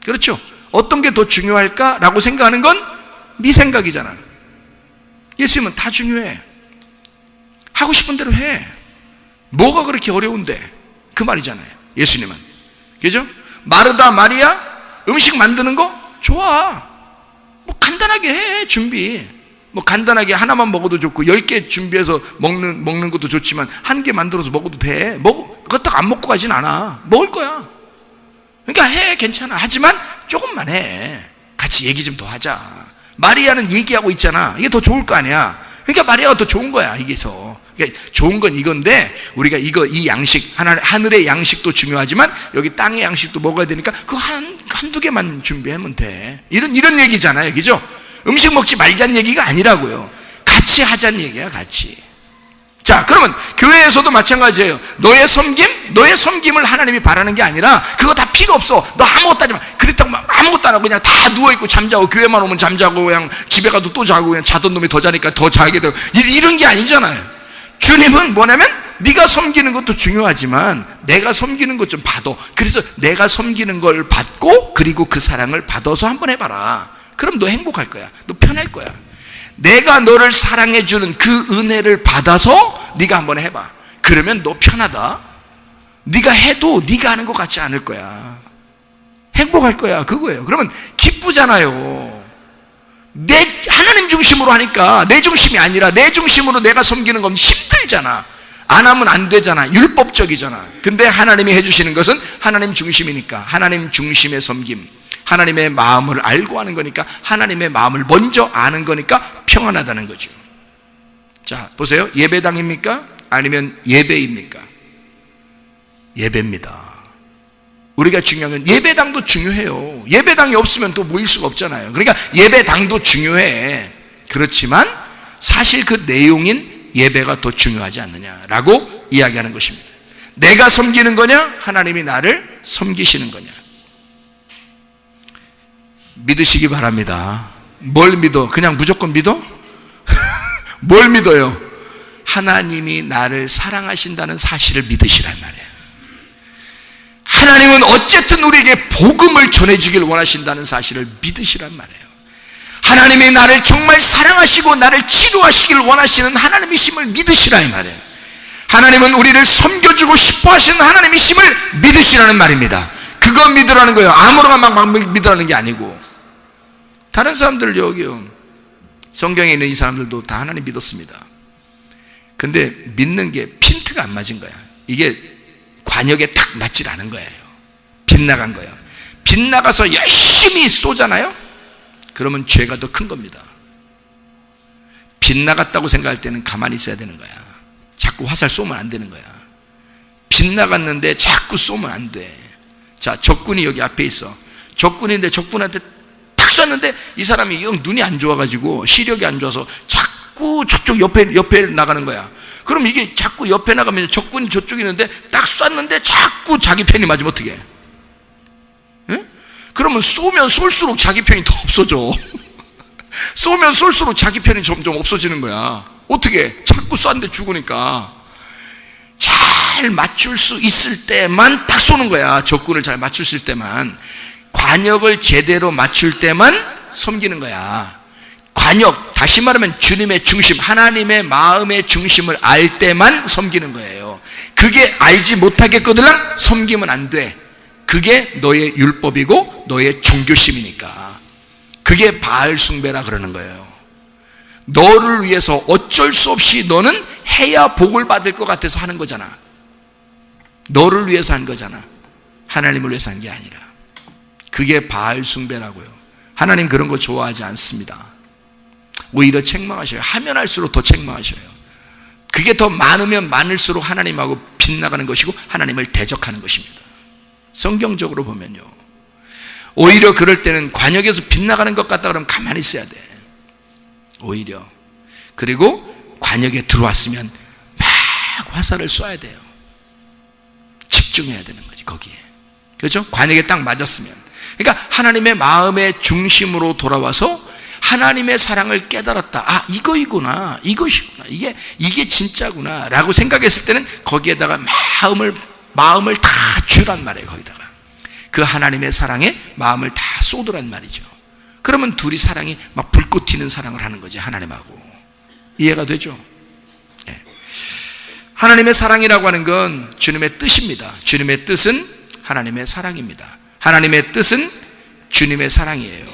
[SPEAKER 1] 그렇죠? 어떤 게 더 중요할까라고 생각하는 건 네 생각이잖아. 예수님은 다 중요해. 하고 싶은 대로 해. 뭐가 그렇게 어려운데? 그 말이잖아요. 예수님은. 그죠? 마르다 마리아 음식 만드는 거 좋아. 간단하게 해. 준비. 간단하게 하나만 먹어도 좋고 10개 준비해서 먹는 것도 좋지만 한 개 만들어서 먹어도 돼. 그거 안 먹고 가진 않아. 먹을 거야. 그러니까 해. 괜찮아. 하지만 조금만 해. 같이 얘기 좀 더 하자. 마리아는 얘기하고 있잖아. 이게 더 좋을 거 아니야. 그러니까 마리아가 더 좋은 거야. 이게서. 그러니까 좋은 건 이건데 우리가 이 양식, 하늘의 양식도 중요하지만 여기 땅의 양식도 먹어야 되니까 그거 한두 개만 준비하면 돼. 이런 얘기잖아요. 그죠? 음식 먹지 말자는 얘기가 아니라고요. 같이 하자는 얘기야. 같이. 자, 그러면 교회에서도 마찬가지예요. 너의 섬김을 하나님이 바라는 게 아니라 그거 다 필요 없어. 너 아무것도 하지 마. 그렇다고 아무것도 안 하고 그냥 다 누워있고 잠자고, 교회만 오면 잠자고, 그냥 집에 가도 또 자고, 그냥 자던 놈이 더 자니까 더 자게 되고, 이런 게 아니잖아요. 주님은 뭐냐면 네가 섬기는 것도 중요하지만 내가 섬기는 것 좀 받아. 그래서 내가 섬기는 걸 받고 그리고 그 사랑을 받아서 한번 해봐라. 그럼 너 행복할 거야. 너 편할 거야. 내가 너를 사랑해주는 그 은혜를 받아서 네가 한번 해봐. 그러면 너 편하다. 네가 해도 네가 하는 것 같지 않을 거야. 행복할 거야. 그거예요. 그러면 기쁘잖아요. 하나님 중심으로 하니까 내 중심이 아니라 내 중심으로 내가 섬기는 건 힘들잖아. 안 하면 안 되잖아. 율법적이잖아. 근데 하나님이 해주시는 것은 하나님 중심이니까, 하나님 중심의 섬김, 하나님의 마음을 알고 하는 거니까, 하나님의 마음을 먼저 아는 거니까 평안하다는 거죠. 자, 보세요. 예배당입니까? 아니면 예배입니까? 예배입니다. 우리가 중요한 건 예배당도 중요해요. 예배당이 없으면 또 모일 수가 없잖아요. 그러니까 예배당도 중요해. 그렇지만 사실 그 내용인 예배가 더 중요하지 않느냐라고 이야기하는 것입니다. 내가 섬기는 거냐? 하나님이 나를 섬기시는 거냐? 믿으시기 바랍니다. 뭘 믿어? 그냥 무조건 믿어? 뭘 믿어요? 하나님이 나를 사랑하신다는 사실을 믿으시란 말이에요. 하나님은 어쨌든 우리에게 복음을 전해주길 원하신다는 사실을 믿으시란 말이에요. 하나님이 나를 정말 사랑하시고 나를 치료하시길 원하시는 하나님이심을 믿으시라 이 말이에요. 하나님은 우리를 섬겨주고 싶어 하시는 하나님이심을 믿으시라는 말입니다. 그거 믿으라는 거예요. 아무거나 막 믿으라는 게 아니고. 다른 사람들 여기요, 성경에 있는 이 사람들도 다 하나님 믿었습니다. 근데 믿는 게 핀트가 안 맞은 거야. 이게 관역에 딱 맞질 않은 거예요. 빗나간 거예요. 빗나가서 열심히 쏘잖아요. 그러면 죄가 더 큰 겁니다. 빗나갔다고 생각할 때는 가만히 있어야 되는 거야. 자꾸 화살 쏘면 안 되는 거야. 빗나갔는데 자꾸 쏘면 안 돼. 자, 적군이 여기 앞에 있어. 적군인데 적군한테 탁 쐈는데 이 사람이 영 눈이 안 좋아가지고 시력이 안 좋아서 자꾸 저쪽 옆에 나가는 거야. 그럼 이게 자꾸 옆에 나가면 적군이 저쪽에 있는데 딱 쐈는데 자꾸 자기 편이 맞으면 어떻게 해? 예? 그러면 쏘면 쏠수록 자기 편이 더 없어져. 쏘면 쏠수록 자기 편이 점점 없어지는 거야. 어떻게? 자꾸 쐈는데 죽으니까. 잘 맞출 수 있을 때만 딱 쏘는 거야. 적군을 잘 맞출 때만. 관역을 제대로 맞출 때만 섬기는 거야. 관역, 다시 말하면 주님의 중심, 하나님의 마음의 중심을 알 때만 섬기는 거예요. 그게 알지 못하겠거든 섬기면 안 돼. 그게 너의 율법이고 너의 종교심이니까. 그게 바알 숭배라 그러는 거예요. 너를 위해서 어쩔 수 없이 너는 해야 복을 받을 것 같아서 하는 거잖아. 너를 위해서 한 거잖아. 하나님을 위해서 한 게 아니라. 그게 바알 숭배라고요. 하나님 그런 거 좋아하지 않습니다. 오히려 책망하셔요. 하면 할수록 더 책망하셔요. 그게 더 많으면 많을수록 하나님하고 빗나가는 것이고 하나님을 대적하는 것입니다. 성경적으로 보면요, 오히려 그럴 때는 관역에서 빗나가는 것 같다 그러면 가만히 있어야 돼. 오히려. 그리고 관역에 들어왔으면 막 화살을 쏴야 돼요. 집중해야 되는 거지 거기에. 그렇죠? 관역에 딱 맞았으면. 그러니까 하나님의 마음의 중심으로 돌아와서 하나님의 사랑을 깨달았다. 아, 이거이구나. 이것이구나. 이게 진짜구나. 라고 생각했을 때는 거기에다가 마음을 다 주란 말이에요. 거기다가. 그 하나님의 사랑에 마음을 다 쏟으란 말이죠. 그러면 둘이 사랑이 막 불꽃 튀는 사랑을 하는 거지, 하나님하고. 이해가 되죠? 네. 하나님의 사랑이라고 하는 건 주님의 뜻입니다. 주님의 뜻은 하나님의 사랑입니다. 하나님의 뜻은 주님의 사랑이에요.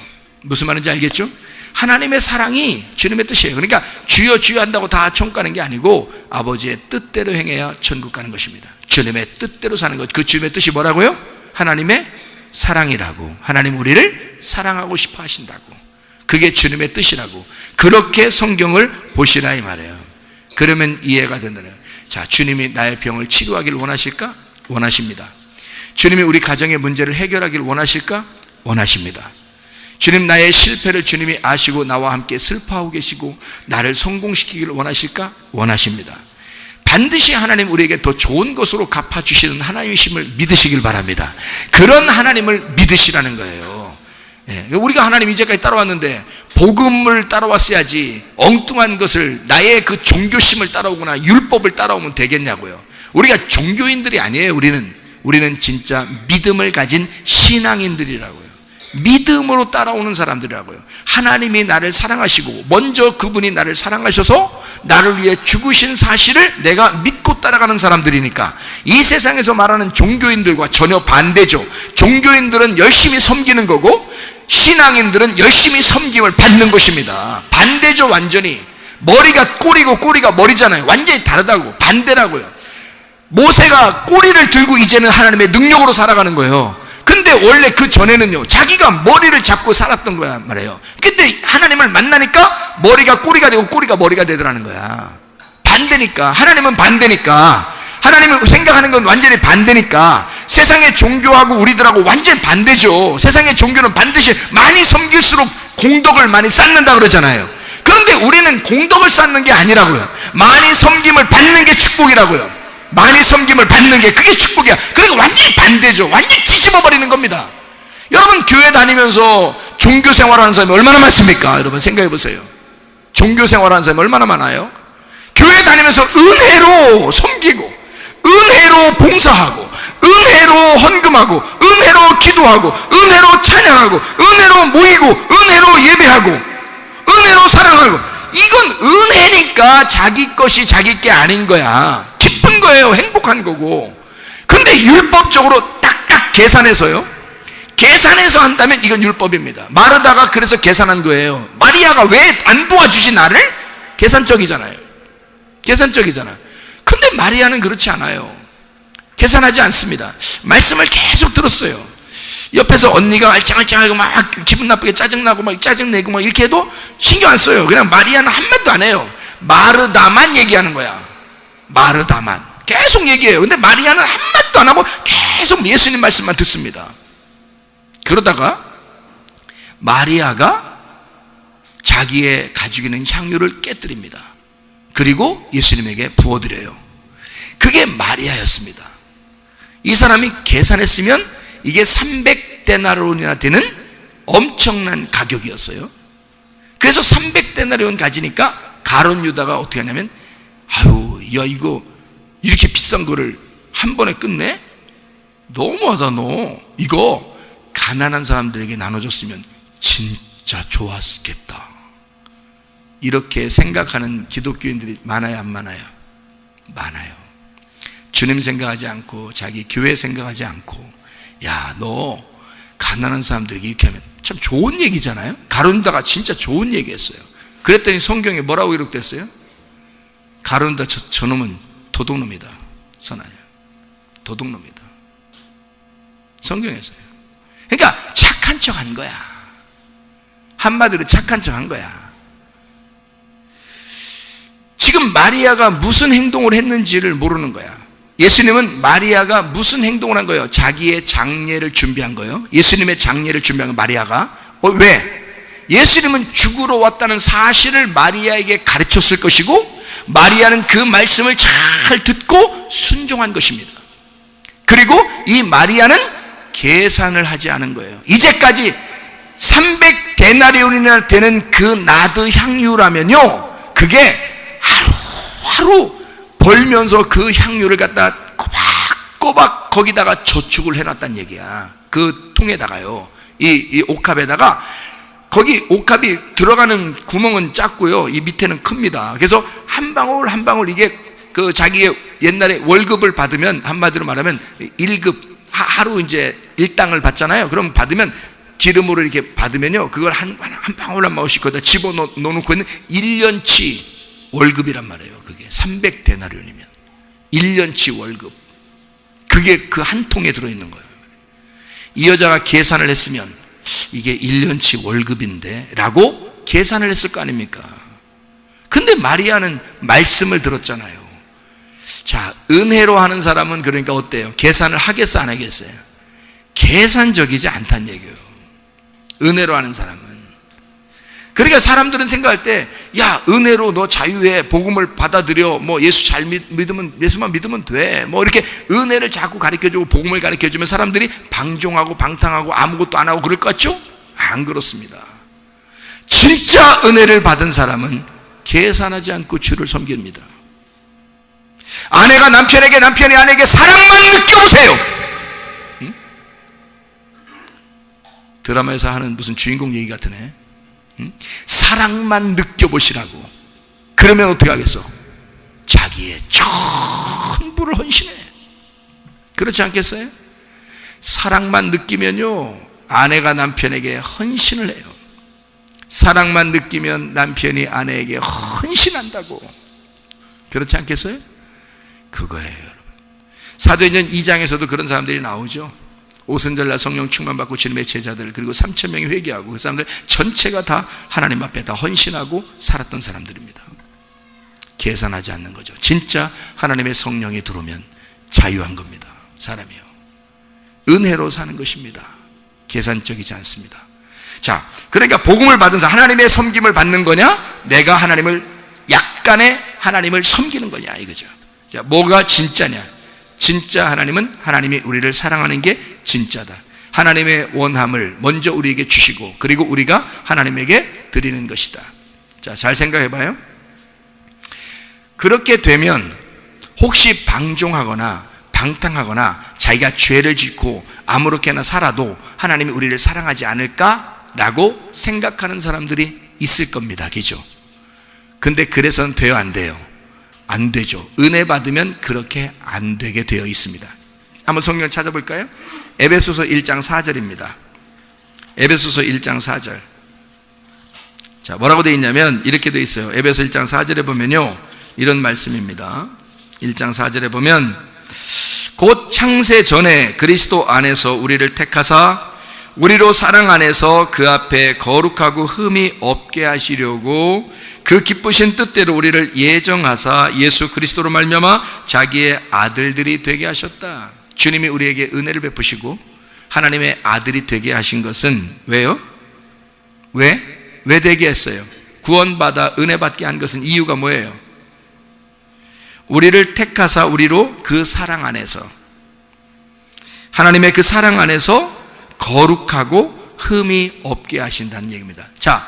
[SPEAKER 1] 무슨 말인지 알겠죠? 하나님의 사랑이 주님의 뜻이에요. 그러니까 주여 주여 한다고 다 천국 가는 게 아니고 아버지의 뜻대로 행해야 천국 가는 것입니다. 주님의 뜻대로 사는 것. 그 주님의 뜻이 뭐라고요? 하나님의 사랑이라고. 하나님 우리를 사랑하고 싶어 하신다고. 그게 주님의 뜻이라고. 그렇게 성경을 보시라 이 말이에요. 그러면 이해가 된다는 거예요. 자, 주님이 나의 병을 치료하기를 원하실까? 원하십니다. 주님이 우리 가정의 문제를 해결하기를 원하실까? 원하십니다. 주님, 나의 실패를 주님이 아시고 나와 함께 슬퍼하고 계시고 나를 성공시키기를 원하실까? 원하십니다. 반드시 하나님 우리에게 더 좋은 것으로 갚아주시는 하나님이심을 믿으시길 바랍니다. 그런 하나님을 믿으시라는 거예요. 우리가 하나님 이제까지 따라왔는데 복음을 따라왔어야지 엉뚱한 것을, 나의 그 종교심을 따라오거나 율법을 따라오면 되겠냐고요. 우리가 종교인들이 아니에요. 우리는 진짜 믿음을 가진 신앙인들이라고요. 믿음으로 따라오는 사람들이라고요. 하나님이 나를 사랑하시고 먼저 그분이 나를 사랑하셔서 나를 위해 죽으신 사실을 내가 믿고 따라가는 사람들이니까 이 세상에서 말하는 종교인들과 전혀 반대죠. 종교인들은 열심히 섬기는 거고 신앙인들은 열심히 섬김을 받는 것입니다. 반대죠. 완전히 머리가 꼬리고 꼬리가 머리잖아요. 완전히 다르다고, 반대라고요. 모세가 꼬리를 들고 이제는 하나님의 능력으로 살아가는 거예요. 근데 원래 그 전에는요, 자기가 머리를 잡고 살았던 거야 말이에요. 근데 하나님을 만나니까 머리가 꼬리가 되고 꼬리가 머리가 되더라는 거야. 반대니까. 하나님은 반대니까. 하나님을 생각하는 건 완전히 반대니까. 세상의 종교하고 우리들하고 완전히 반대죠. 세상의 종교는 반드시 많이 섬길수록 공덕을 많이 쌓는다 그러잖아요. 그런데 우리는 공덕을 쌓는 게 아니라고요. 많이 섬김을 받는 게 축복이라고요. 많이 섬김을 받는 게 그게 축복이야. 그러니까 완전히 반대죠. 완전히 뒤집어 버리는 겁니다. 여러분 교회 다니면서 종교 생활하는 사람이 얼마나 많습니까? 여러분 생각해 보세요. 종교 생활하는 사람이 얼마나 많아요? 교회 다니면서 은혜로 섬기고 은혜로 봉사하고 은혜로 헌금하고 은혜로 기도하고 은혜로 찬양하고 은혜로 모이고 은혜로 예배하고 은혜로 사랑하고, 이건 은혜니까 자기 것이 자기 게 아닌 거야. 기쁜 거예요. 행복한 거고. 근데 율법적으로 딱딱 계산해서요, 계산해서 한다면 이건 율법입니다. 마르다가 그래서 계산한 거예요. 마리아가 왜 안 도와주지 나를? 계산적이잖아요. 계산적이잖아. 근데 마리아는 그렇지 않아요. 계산하지 않습니다. 말씀을 계속 들었어요. 옆에서 언니가 알짱알짱하고 막 기분 나쁘게 짜증나고 막 짜증내고 막 이렇게 해도 신경 안 써요. 그냥 마리아는 한마디도 안 해요. 마르다만 얘기하는 거야. 마르다만 계속 얘기해요. 근데 마리아는 한마디도 안 하고 계속 예수님 말씀만 듣습니다. 그러다가 마리아가 자기의 가지고 있는 향유를 깨뜨립니다. 그리고 예수님에게 부어드려요. 그게 마리아였습니다. 이 사람이 계산했으면 이게 300데나리온이나 되는 엄청난 가격이었어요. 그래서 300데나리온 가지니까 가룟 유다가 어떻게 하냐면, 아유, 야, 이거 이렇게 비싼 거를 한 번에 끝내? 너무하다. 너 이거 가난한 사람들에게 나눠줬으면 진짜 좋았겠다. 이렇게 생각하는 기독교인들이 많아요, 안 많아요? 많아요. 주님 생각하지 않고 자기 교회 생각하지 않고, 야, 너 가난한 사람들에게 이렇게 하면 참 좋은 얘기잖아요. 가룟유다가 진짜 좋은 얘기했어요. 그랬더니 성경에 뭐라고 기록됐어요? 가룟유다 저놈은 도둑놈이다. 선아냐, 도둑놈이다. 성경에서요. 그러니까 착한 척 한 거야. 한마디로 착한 척 한 거야. 지금 마리아가 무슨 행동을 했는지를 모르는 거야. 예수님은 마리아가 무슨 행동을 한 거예요? 자기의 장례를 준비한 거예요. 예수님의 장례를 준비한 거 마리아가. 왜? 예수님은 죽으러 왔다는 사실을 마리아에게 가르쳤을 것이고, 마리아는 그 말씀을 잘 듣고 순종한 것입니다. 그리고 이 마리아는 계산을 하지 않은 거예요. 이제까지 300데나리온이나 되는 그 나드 향유라면요, 그게 하루하루 벌면서 그 향유를 갖다 꼬박꼬박 거기다가 저축을 해놨단 얘기야. 그 통에다가요, 이 옥합에다가. 거기 옥합이 들어가는 구멍은 작고요, 이 밑에는 큽니다. 그래서 한 방울 한 방울, 이게 그 자기의 옛날에 월급을 받으면, 한마디로 말하면 1급 하루 이제 일당을 받잖아요. 그럼 받으면 기름으로 이렇게 받으면요, 그걸 한 방울 한 방울씩 거기다 집어넣어놓고 있는 1년치 월급이란 말이에요. 그게 300데나리온이면 1년치 월급. 그게 그 한 통에 들어있는 거예요. 이 여자가 계산을 했으면 이게 1년치 월급인데 라고 계산을 했을 거 아닙니까? 근데 마리아는 말씀을 들었잖아요. 자, 은혜로 하는 사람은 그러니까 어때요? 계산을 하겠어, 안 하겠어요? 계산적이지 않다는 얘기예요. 은혜로 하는 사람은. 그러니까 사람들은 생각할 때, 야, 은혜로 너 자유해, 복음을 받아들여, 뭐 예수 잘 믿으면, 예수만 믿으면 돼, 뭐 이렇게 은혜를 자꾸 가르쳐주고 복음을 가르쳐주면 사람들이 방종하고 방탕하고 아무것도 안 하고 그럴 것 같죠? 안 그렇습니다. 진짜 은혜를 받은 사람은 계산하지 않고 주를 섬깁니다. 아내가 남편에게, 남편이 아내에게 사랑만 느껴보세요. 응? 드라마에서 하는 무슨 주인공 얘기 같으네. 사랑만 느껴보시라고. 그러면 어떻게 하겠어? 자기의 전부를 헌신해. 그렇지 않겠어요? 사랑만 느끼면요, 아내가 남편에게 헌신을 해요. 사랑만 느끼면 남편이 아내에게 헌신한다고. 그렇지 않겠어요? 그거예요, 여러분. 사도행전 2장에서도 그런 사람들이 나오죠. 오순절날 성령 충만받고 주님의 제자들, 그리고 3,000명이 회개하고 그 사람들 전체가 다 하나님 앞에 다 헌신하고 살았던 사람들입니다. 계산하지 않는 거죠. 진짜 하나님의 성령이 들어오면 자유한 겁니다. 사람이요, 은혜로 사는 것입니다. 계산적이지 않습니다. 자, 그러니까 복음을 받은 사람, 하나님의 섬김을 받는 거냐, 내가 하나님을 약간의 하나님을 섬기는 거냐, 이거죠. 자, 뭐가 진짜냐? 진짜 하나님은 하나님이 우리를 사랑하는 게 진짜다. 하나님의 원함을 먼저 우리에게 주시고 그리고 우리가 하나님에게 드리는 것이다. 자, 잘 생각해 봐요. 그렇게 되면 혹시 방종하거나 방탕하거나 자기가 죄를 짓고 아무렇게나 살아도 하나님이 우리를 사랑하지 않을까라고 생각하는 사람들이 있을 겁니다. 그죠? 근데 그래서는 돼요, 안 돼요? 안 되죠. 은혜 받으면 그렇게 안 되게 되어 있습니다. 한번 성경을 찾아볼까요? 에베소서 1장 4절입니다. 에베소서 1장 4절. 자, 뭐라고 되어 있냐면 이렇게 되어 있어요. 에베소 1장 4절에 보면요, 이런 말씀입니다. 1장 4절에 보면 곧 창세 전에 그리스도 안에서 우리를 택하사 우리로 사랑 안에서 그 앞에 거룩하고 흠이 없게 하시려고 그 기쁘신 뜻대로 우리를 예정하사 예수 그리스도로 말미암아 자기의 아들들이 되게 하셨다. 주님이 우리에게 은혜를 베푸시고 하나님의 아들이 되게 하신 것은 왜요? 왜 되게 했어요? 구원받아 은혜 받게 한 것은 이유가 뭐예요? 우리를 택하사 우리로 그 사랑 안에서, 하나님의 그 사랑 안에서 거룩하고 흠이 없게 하신다는 얘기입니다. 자,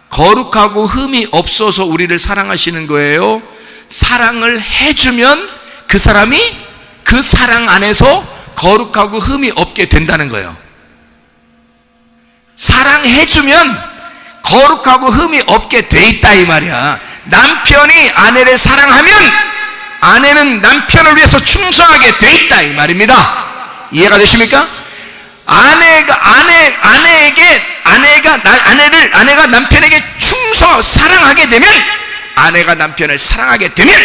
[SPEAKER 1] 거룩하고 흠이 없어서 우리를 사랑하시는 거예요? 사랑을 해주면 그 사람이 그 사랑 안에서 거룩하고 흠이 없게 된다는 거예요. 사랑해주면 거룩하고 흠이 없게 돼 있다, 이 말이야. 남편이 아내를 사랑하면 아내는 남편을 위해서 충성하게 돼 있다, 이 말입니다. 이해가 되십니까? 아내가 남편에게 사랑하게 되면, 아내가 남편을 사랑하게 되면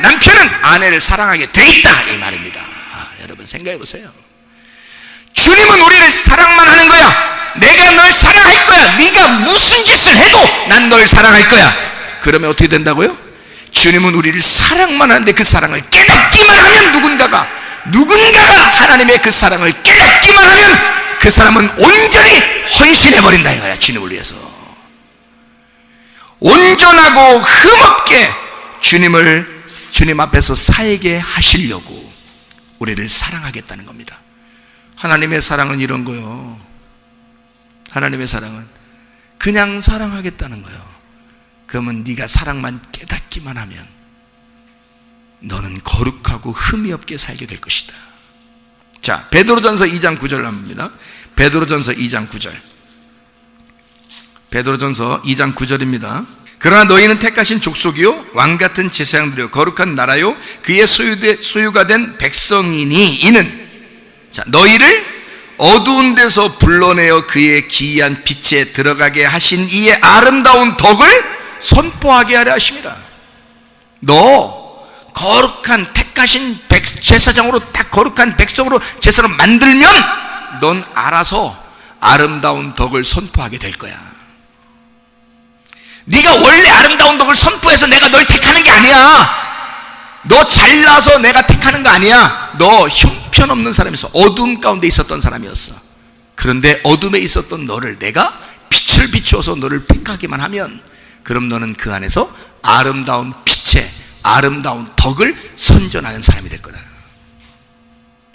[SPEAKER 1] 남편은 아내를 사랑하게 돼 있다, 이 말입니다. 여러분 생각해 보세요. 주님은 우리를 사랑만 하는 거야. 내가 널 사랑할 거야. 네가 무슨 짓을 해도 난 널 사랑할 거야. 그러면 어떻게 된다고요? 주님은 우리를 사랑만 하는데 그 사랑을 깨닫기만 하면 누군가가 하나님의 그 사랑을 깨닫기만 하면 그 사람은 온전히 헌신해버린다 이거야. 주님을 위해서 온전하고 흠없게 주님 앞에서 살게 하시려고 우리를 사랑하겠다는 겁니다. 하나님의 사랑은 이런 거요. 하나님의 사랑은 그냥 사랑하겠다는 거예요. 그러면 네가 사랑만 깨닫기만 하면 너는 거룩하고 흠이 없게 살게 될 것이다. 자, 베드로전서 2장 9절 나옵니다. 베드로전서 2장 9절. 베드로전서 2장 9절입니다. 그러나 너희는 택하신 족속이요 왕같은 제사장들이요 거룩한 나라요 그의 소유가 된 백성이니 이는, 자, 너희를 어두운 데서 불러내어 그의 기이한 빛에 들어가게 하신 이의 아름다운 덕을 선포하게 하려 하심이라. 너 거룩한 택하신 제사장으로 딱 거룩한 백성으로 제사를 만들면 넌 알아서 아름다운 덕을 선포하게 될 거야. 네가 원래 아름다운 덕을 선포해서 내가 널 택하는 게 아니야. 너 잘나서 내가 택하는 거 아니야. 너 형편없는 사람이었어. 어둠 가운데 있었던 사람이었어. 그런데 어둠에 있었던 너를 내가 빛을 비추어서 너를 택하기만 하면 그럼 너는 그 안에서 아름다운 빛의 아름다운 덕을 선전하는 사람이 될 거다.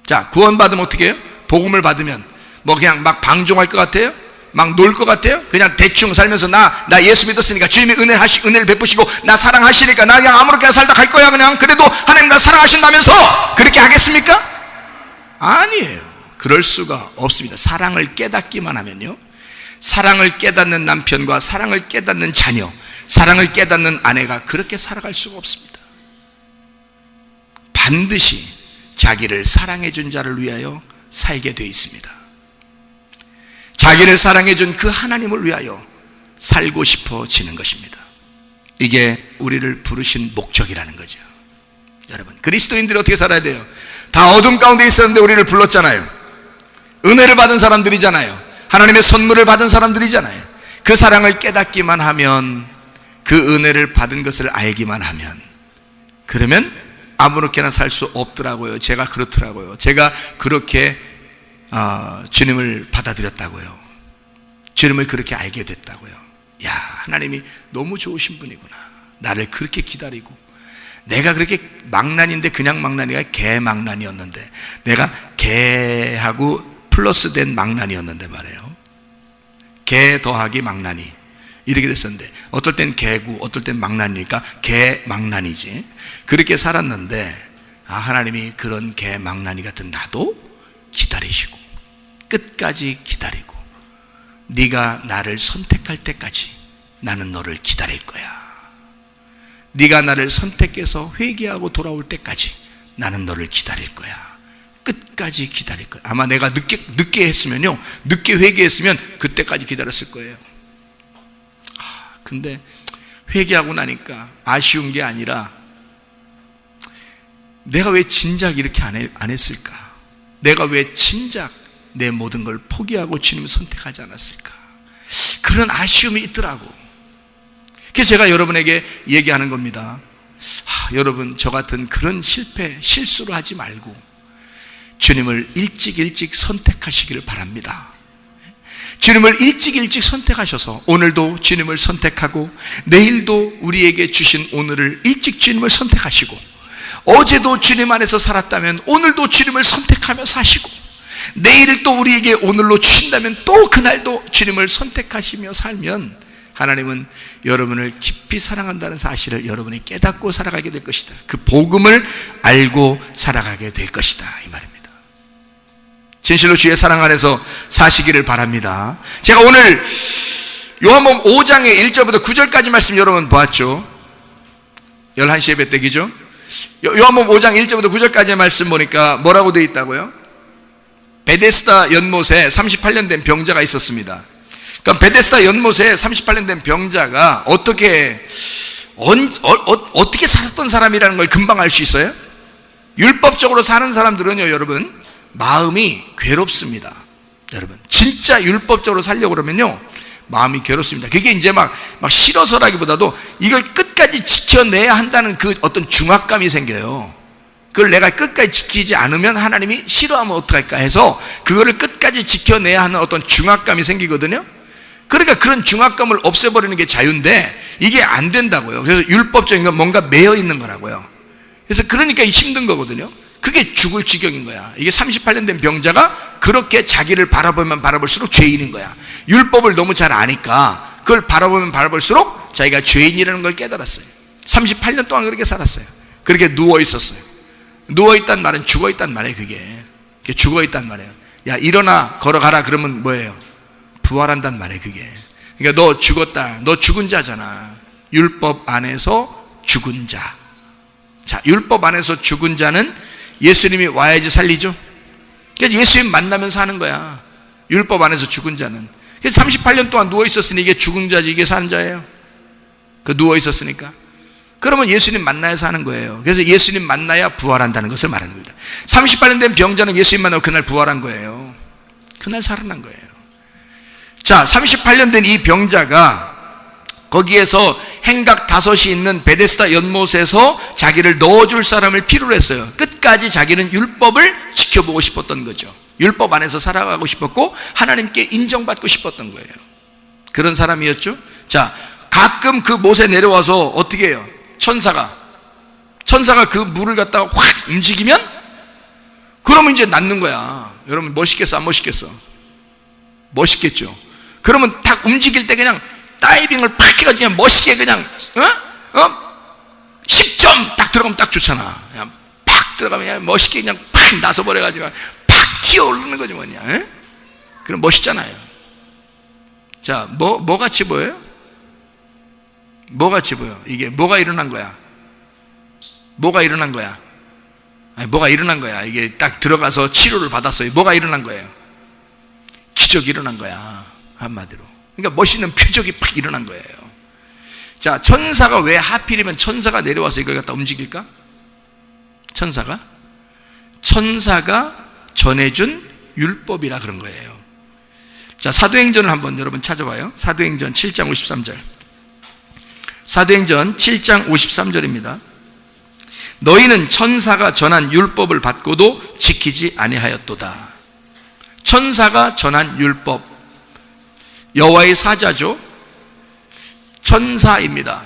[SPEAKER 1] 자, 구원받으면 어떻게 해요? 복음을 받으면 뭐 그냥 막 방종할 것 같아요? 막 놀 것 같아요? 그냥 대충 살면서 나 예수 믿었으니까 주님이 은혜를 베푸시고 나 사랑하시니까 나 그냥 아무렇게나 살다 갈 거야. 그냥 그래도 하나님 나 사랑하신다면서 그렇게 하겠습니까? 아니에요. 그럴 수가 없습니다. 사랑을 깨닫기만 하면요, 사랑을 깨닫는 남편과 사랑을 깨닫는 자녀, 사랑을 깨닫는 아내가 그렇게 살아갈 수가 없습니다. 반드시 자기를 사랑해 준 자를 위하여 살게 되어 있습니다. 자기를 사랑해 준 그 하나님을 위하여 살고 싶어지는 것입니다. 이게 우리를 부르신 목적이라는 거죠. 여러분, 그리스도인들이 어떻게 살아야 돼요? 다 어둠 가운데 있었는데 우리를 불렀잖아요. 은혜를 받은 사람들이잖아요. 하나님의 선물을 받은 사람들이잖아요. 그 사랑을 깨닫기만 하면, 그 은혜를 받은 것을 알기만 하면, 그러면 아무렇게나 살 수 없더라고요. 제가 그렇더라고요. 제가 그렇게 주님을 받아들였다고요. 주님을 그렇게 알게 됐다고요. 야, 하나님이 너무 좋으신 분이구나. 나를 그렇게 기다리고, 내가 그렇게 망난인데 그냥 망난이가 개망난이었는데, 내가 개하고 플러스 된 망난이었는데 말이에요. 개 더하기 망난이 이렇게 됐었는데, 어떨 땐 개고 어떨 땐 망난이니까 개망난이지. 그렇게 살았는데, 하나님이 그런 개망난이 같은 나도 기다리시고 끝까지 기다리고, 네가 나를 선택할 때까지 나는 너를 기다릴 거야. 네가 나를 선택해서 회개하고 돌아올 때까지 나는 너를 기다릴 거야. 끝까지 기다릴 거야. 아마 내가 늦게 했으면요, 늦게 회개했으면 그때까지 기다렸을 거예요. 근데 회개하고 나니까 아쉬운 게 아니라, 내가 왜 진작 이렇게 안 했을까? 내가 왜 진작 내 모든 걸 포기하고 주님을 선택하지 않았을까? 그런 아쉬움이 있더라고. 그래서 제가 여러분에게 얘기하는 겁니다. 여러분, 저 같은 그런 실수를 하지 말고 주님을 일찍 선택하시기를 바랍니다. 주님을 일찍 선택하셔서 오늘도 주님을 선택하고, 내일도 우리에게 주신 오늘을 일찍 주님을 선택하시고, 어제도 주님 안에서 살았다면 오늘도 주님을 선택하며 사시고, 내일을 또 우리에게 오늘로 주신다면 또 그날도 주님을 선택하시며 살면, 하나님은 여러분을 깊이 사랑한다는 사실을 여러분이 깨닫고 살아가게 될 것이다. 그 복음을 알고 살아가게 될 것이다, 이 말입니다. 진실로 주의 사랑 안에서 사시기를 바랍니다. 제가 오늘 요한복음 5장의 1절부터 9절까지 말씀 여러분 보았죠? 11시 예배 때기죠? 요한복음 5장 1절부터 9절까지의 말씀 보니까 뭐라고 되어 있다고요? 베데스다 연못에 38년 된 병자가 있었습니다. 그러니까 베데스다 연못에 38년 된 병자가 어떻게 살았던 사람이라는 걸 금방 알 수 있어요? 율법적으로 사는 사람들은요, 여러분, 마음이 괴롭습니다. 여러분, 진짜 율법적으로 살려고 그러면요, 마음이 괴롭습니다. 그게 이제 막 싫어서라기보다도 이걸 끝까지 지켜내야 한다는 그 어떤 중압감이 생겨요. 그걸 내가 끝까지 지키지 않으면 하나님이 싫어하면 어떡할까 해서 그거를 끝까지 지켜내야 하는 어떤 중압감이 생기거든요. 그러니까 그런 중압감을 없애버리는 게 자유인데 이게 안 된다고요. 그래서 율법적인 건 뭔가 매여 있는 거라고요. 그래서 그러니까 힘든 거거든요. 그게 죽을 지경인 거야. 이게 38년 된 병자가 그렇게 자기를 바라보면 바라볼수록 죄인인 거야. 율법을 너무 잘 아니까 그걸 바라보면 바라볼수록 자기가 죄인이라는 걸 깨달았어요. 38년 동안 그렇게 살았어요. 그렇게 누워 있었어요. 누워 있단 말은 죽어 있단 말이에요. 그게 죽어 있단 말이에요. 야, 일어나 걸어가라 그러면 뭐예요? 부활한단 말이에요. 그게. 그러니까 너 죽었다. 너 죽은 자잖아. 율법 안에서 죽은 자. 자, 율법 안에서 죽은 자는 예수님이 와야지 살리죠. 그래서 예수님 만나면서 하는 거야. 율법 안에서 죽은 자는. 그래서 38년 동안 누워 있었으니 이게 죽은 자지, 이게 사는 자예요. 그 누워 있었으니까. 그러면 예수님 만나야서 하는 거예요. 그래서 예수님 만나야 부활한다는 것을 말하는 겁니다. 38년 된 병자는 예수님 만나고 그날 부활한 거예요. 그날 살아난 거예요. 자, 38년 된 이 병자가 거기에서 행각 5이 있는 베데스다 연못에서 자기를 넣어줄 사람을 필요로 했어요. 끝까지 자기는 율법을 지켜보고 싶었던 거죠. 율법 안에서 살아가고 싶었고 하나님께 인정받고 싶었던 거예요. 그런 사람이었죠. 자, 가끔 그 못에 내려와서 어떻게 해요? 천사가 그 물을 갖다가 확 움직이면 그러면 이제 낫는 거야. 여러분 멋있겠어? 안 멋있겠어? 멋있겠죠. 그러면 딱 움직일 때 그냥 다이빙을 팍 해가지고 그냥 멋있게 그냥 10점 딱 들어가면 딱 좋잖아. 그냥 팍 들어가면 그냥 멋있게 그냥 팍 나서버려가지고 팍 튀어 오르는 거지 뭐냐. 에? 그럼 멋있잖아요. 자, 뭐 같이 보여요? 뭐 같이 보여? 이게 뭐가 일어난 거야? 뭐가 일어난 거야? 아니, 뭐가 일어난 거야? 이게 딱 들어가서 치료를 받았어요. 뭐가 일어난 거예요? 기적이 일어난 거야, 한마디로. 그러니까 멋있는 표적이 팍 일어난 거예요. 자, 천사가 왜 하필이면 천사가 내려와서 이걸 갖다 움직일까? 천사가 전해준 율법이라 그런 거예요. 자, 사도행전을 한번 여러분 찾아봐요. 사도행전 7장 53절. 사도행전 7장 53절입니다. 너희는 천사가 전한 율법을 받고도 지키지 아니하였도다. 천사가 전한 율법, 여호와의 사자죠. 천사입니다.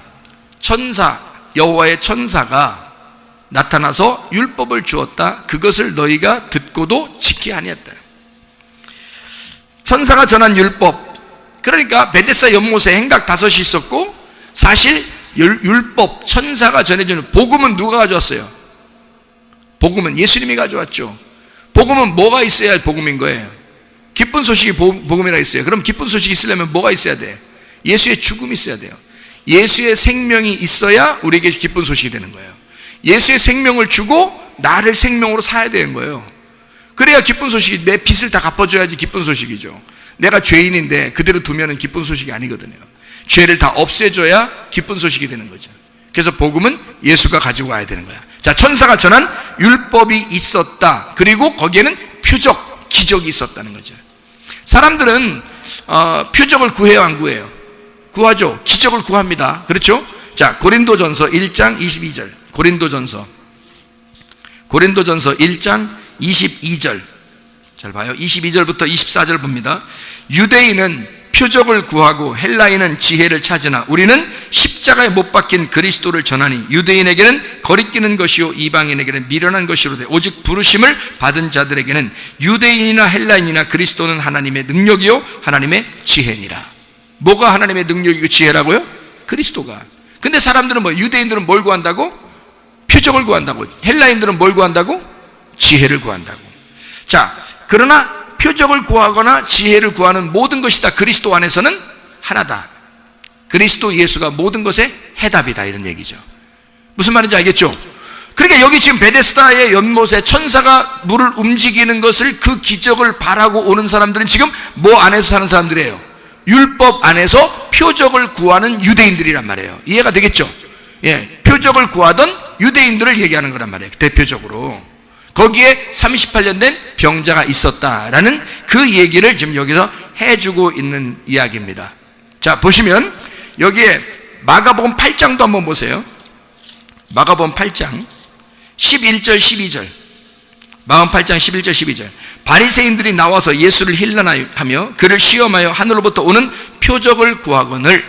[SPEAKER 1] 천사, 여호와의 천사가 나타나서 율법을 주었다. 그것을 너희가 듣고도 지키지 아니했다. 천사가 전한 율법, 그러니까 베데스다 연못에 행각 5이 있었고, 사실 율법, 천사가 전해주는 복음은 누가 가져왔어요? 복음은 예수님이 가져왔죠. 복음은 뭐가 있어야 복음인 거예요? 기쁜 소식이 복음이라 했어요. 그럼 기쁜 소식이 있으려면 뭐가 있어야 돼? 예수의 죽음이 있어야 돼요. 예수의 생명이 있어야 우리에게 기쁜 소식이 되는 거예요. 예수의 생명을 주고 나를 생명으로 사야 되는 거예요. 그래야 기쁜 소식이, 내 빚을 다 갚아줘야지 기쁜 소식이죠. 내가 죄인인데 그대로 두면은 기쁜 소식이 아니거든요. 죄를 다 없애줘야 기쁜 소식이 되는 거죠. 그래서 복음은 예수가 가지고 와야 되는 거야. 자, 천사가 전한 율법이 있었다. 그리고 거기에는 표적, 기적이 있었다는 거죠. 사람들은 표적을 구해요, 안 구해요? 구하죠. 기적을 구합니다. 그렇죠? 자, 고린도전서 1장 22절. 고린도전서 1장 22절. 잘 봐요. 22절부터 24절 봅니다. 유대인은 표적을 구하고 헬라인은 지혜를 찾으나 우리는 십자가에 못 박힌 그리스도를 전하니 유대인에게는 거리끼는 것이요 이방인에게는 미련한 것이로되 오직 부르심을 받은 자들에게는 유대인이나 헬라인이나 그리스도는 하나님의 능력이요 하나님의 지혜니라. 뭐가 하나님의 능력이고 지혜라고요? 그리스도가. 근데 사람들은 유대인들은 뭘 구한다고? 표적을 구한다고. 헬라인들은 뭘 구한다고? 지혜를 구한다고. 자, 그러나 표적을 구하거나 지혜를 구하는 모든 것이 다 그리스도 안에서는 하나다. 그리스도 예수가 모든 것의 해답이다, 이런 얘기죠. 무슨 말인지 알겠죠? 그러니까 여기 지금 베데스다의 연못에 천사가 물을 움직이는 것을, 그 기적을 바라고 오는 사람들은 지금 뭐 안에서 사는 사람들이에요? 율법 안에서 표적을 구하는 유대인들이란 말이에요. 이해가 되겠죠? 예, 표적을 구하던 유대인들을 얘기하는 거란 말이에요. 대표적으로 거기에 38년 된 병자가 있었다라는 그 얘기를 지금 여기서 해주고 있는 이야기입니다. 자, 보시면 여기에 마가복음 8장도 한번 보세요. 마가복음 8장 11절 12절. 마가복음 8장 11절 12절. 바리새인들이 나와서 예수를 힐난하며 그를 시험하여 하늘로부터 오는 표적을 구하거늘.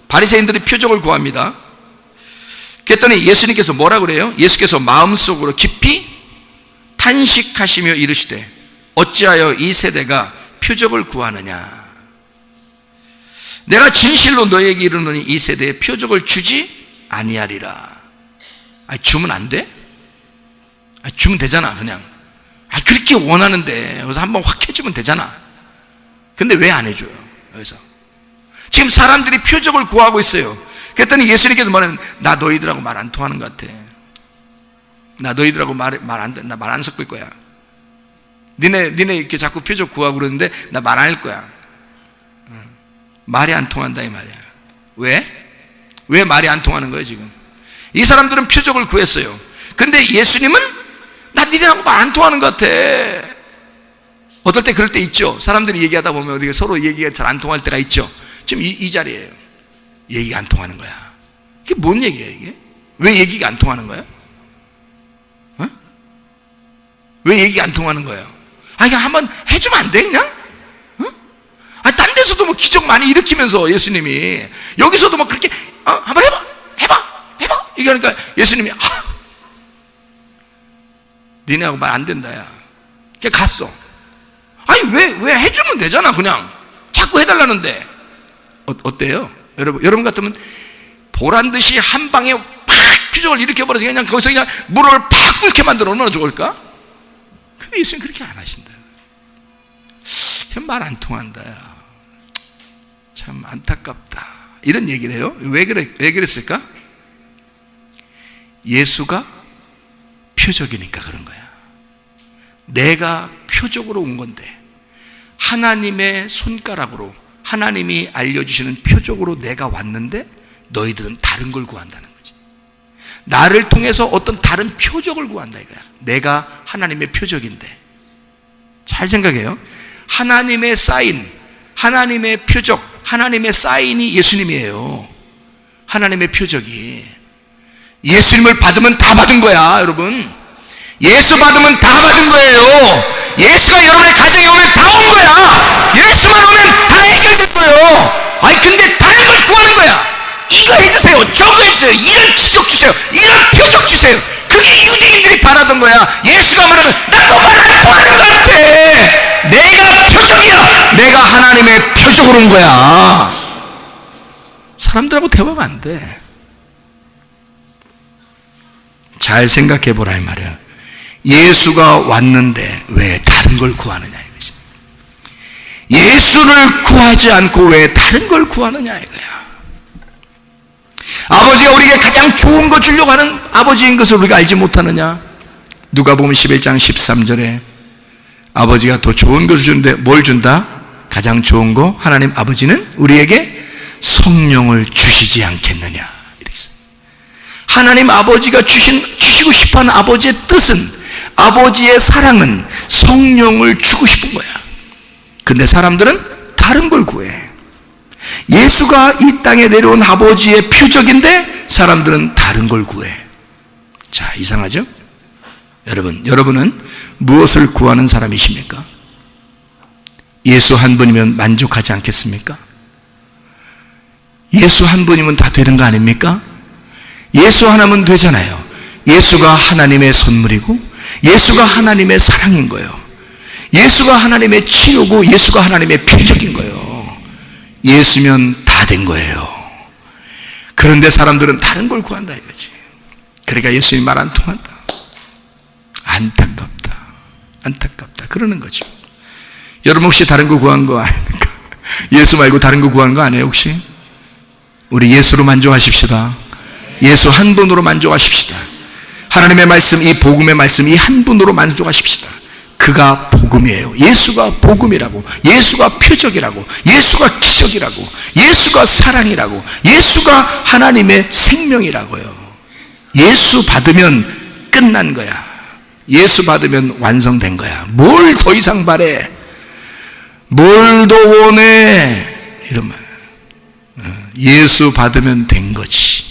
[SPEAKER 1] 바리새인들이 표적을 구합니다. 그랬더니 예수님께서 뭐라 그래요? 예수께서 마음속으로 깊이 탄식하시며 이르시되 어찌하여 이 세대가 표적을 구하느냐. 내가 진실로 너에게 이르노니 이 세대에 표적을 주지 아니하리라. 아니, 주면 안 돼? 아니, 주면 되잖아. 그냥 그렇게 원하는데 그래서 한번 확 해주면 되잖아. 근데 왜 안 해줘요? 여기서 지금 사람들이 표적을 구하고 있어요. 그랬더니 예수님께서 뭐냐면, 나 너희들하고 말 안 통하는 것 같아. 나 너희들하고 말 안 섞을 거야. 니네 이렇게 자꾸 표적 구하고 그러는데 나 말 안 할 거야. 말이 안 통한다 이 말이야. 왜 말이 안 통하는 거예요 지금? 이 사람들은 표적을 구했어요. 근데 예수님은 나 니네하고 말 안 통하는 것 같아. 어떨 때 그럴 때 있죠. 사람들이 얘기하다 보면 어떻게 서로 얘기가 잘 안 통할 때가 있죠. 지금 이 자리예요. 얘기가 안 통하는 거야. 이게 뭔 얘기예요 이게? 왜 얘기가 안 통하는 거야? 왜 얘기가 안 통하는 거예요? 이거 한번 해주면 안 돼 그냥? 딴 데서도 뭐 기적 많이 일으키면서 예수님이 여기서도 막 그렇게 한번 해봐 이게 하니까 예수님이 니네하고 말 안 된다 야. 그냥 갔어. 왜 해주면 되잖아. 그냥 자꾸 해달라는데. 어때요? 여러분 같으면 보란듯이 한 방에 팍 표적을 일으켜버려서 그냥 거기서 그냥 물을 팍 끓게 만들어 얼마나 좋을까? 예수님 그렇게 안 하신다. 말 안 통한다. 참 안타깝다. 이런 얘기를 해요. 왜 그랬을까? 예수가 표적이니까 그런 거야. 내가 표적으로 온 건데, 하나님의 손가락으로, 하나님이 알려주시는 표적으로 내가 왔는데 너희들은 다른 걸 구한다는 거지. 나를 통해서 어떤 다른 표적을 구한다 이거야. 내가 하나님의 표적인데. 잘 생각해요. 하나님의 사인, 하나님의 표적, 하나님의 사인이 예수님이에요. 하나님의 표적이. 예수님을 받으면 다 받은 거야, 여러분. 예수 받으면 다 받은 거예요. 예수가 여러분의 가정에 오면 다 온 거야. 예수만 오면 다 해결된 거예요. 아니 근데 다른 걸 구하는 거야. 이거 해주세요, 저거 해주세요, 이런 기적 주세요, 이런 표적 주세요. 그게 유대인들이 바라던 거야. 예수가 말하면 나도 말 안 통하는 것 같아. 내가 표적이야. 내가 하나님의 표적으로 온 거야. 사람들하고 대화가 안 돼. 잘 생각해 보라 이 말이야. 예수가 왔는데 왜 다른 걸 구하느냐 이거지. 예수를 구하지 않고 왜 다른 걸 구하느냐 이거야. 아버지가 우리에게 가장 좋은 거 주려고 하는 아버지인 것을 우리가 알지 못하느냐. 누가복음 11장 13절에 아버지가 더 좋은 것을 주는데 뭘 준다? 가장 좋은 거 하나님 아버지는 우리에게 성령을 주시지 않겠느냐. 하나님 아버지가 주시고 싶어하는 아버지의 뜻은, 아버지의 사랑은 성령을 주고 싶은 거야. 근데 사람들은 다른 걸 구해. 예수가 이 땅에 내려온 아버지의 표적인데 사람들은 다른 걸 구해. 자, 이상하죠? 여러분은 무엇을 구하는 사람이십니까? 예수 한 분이면 만족하지 않겠습니까? 예수 한 분이면 다 되는 거 아닙니까? 예수 하나면 되잖아요. 예수가 하나님의 선물이고 예수가 하나님의 사랑인 거예요. 예수가 하나님의 치료고 예수가 하나님의 표적인 거예요. 예수면 다 된 거예요. 그런데 사람들은 다른 걸 구한다 이거지. 그러니까 예수님 말 안 통한다. 안타깝다 그러는 거죠. 여러분 혹시 다른 거 구한 거 아닙니까? 예수 말고 다른 거 구한 거 아니에요 혹시? 우리 예수로 만족하십시다. 예수 한 분으로 만족하십시다. 하나님의 말씀, 이 복음의 말씀, 이 한 분으로 만족하십시다. 그가 복음이에요. 예수가 복음이라고, 예수가 표적이라고, 예수가 기적이라고, 예수가 사랑이라고, 예수가 하나님의 생명이라고요. 예수 받으면 끝난 거야. 예수 받으면 완성된 거야. 뭘 더 이상 바래? 뭘 더 원해? 이런 말. 예수 받으면 된 거지.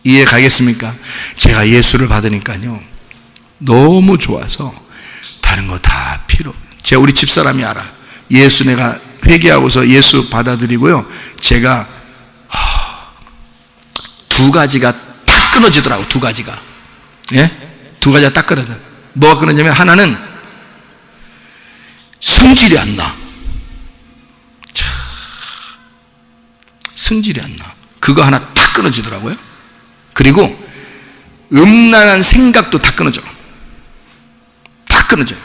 [SPEAKER 1] 이해 가겠습니까? 제가 예수를 받으니까요 너무 좋아서 다른 거 다 필요. 제가 우리 집사람이 알아. 예수 내가 회개하고서 예수 받아들이고요, 제가 두 가지가 딱 끊어지더라고. 두 가지가. 예? 두 가지가 딱 끊어져. 뭐가 끊어지냐면 하나는 성질이 안 나. 성질이 안 나. 그거 하나 딱 끊어지더라고요. 그리고 음란한 생각도 다 끊어져. 다 끊어져요.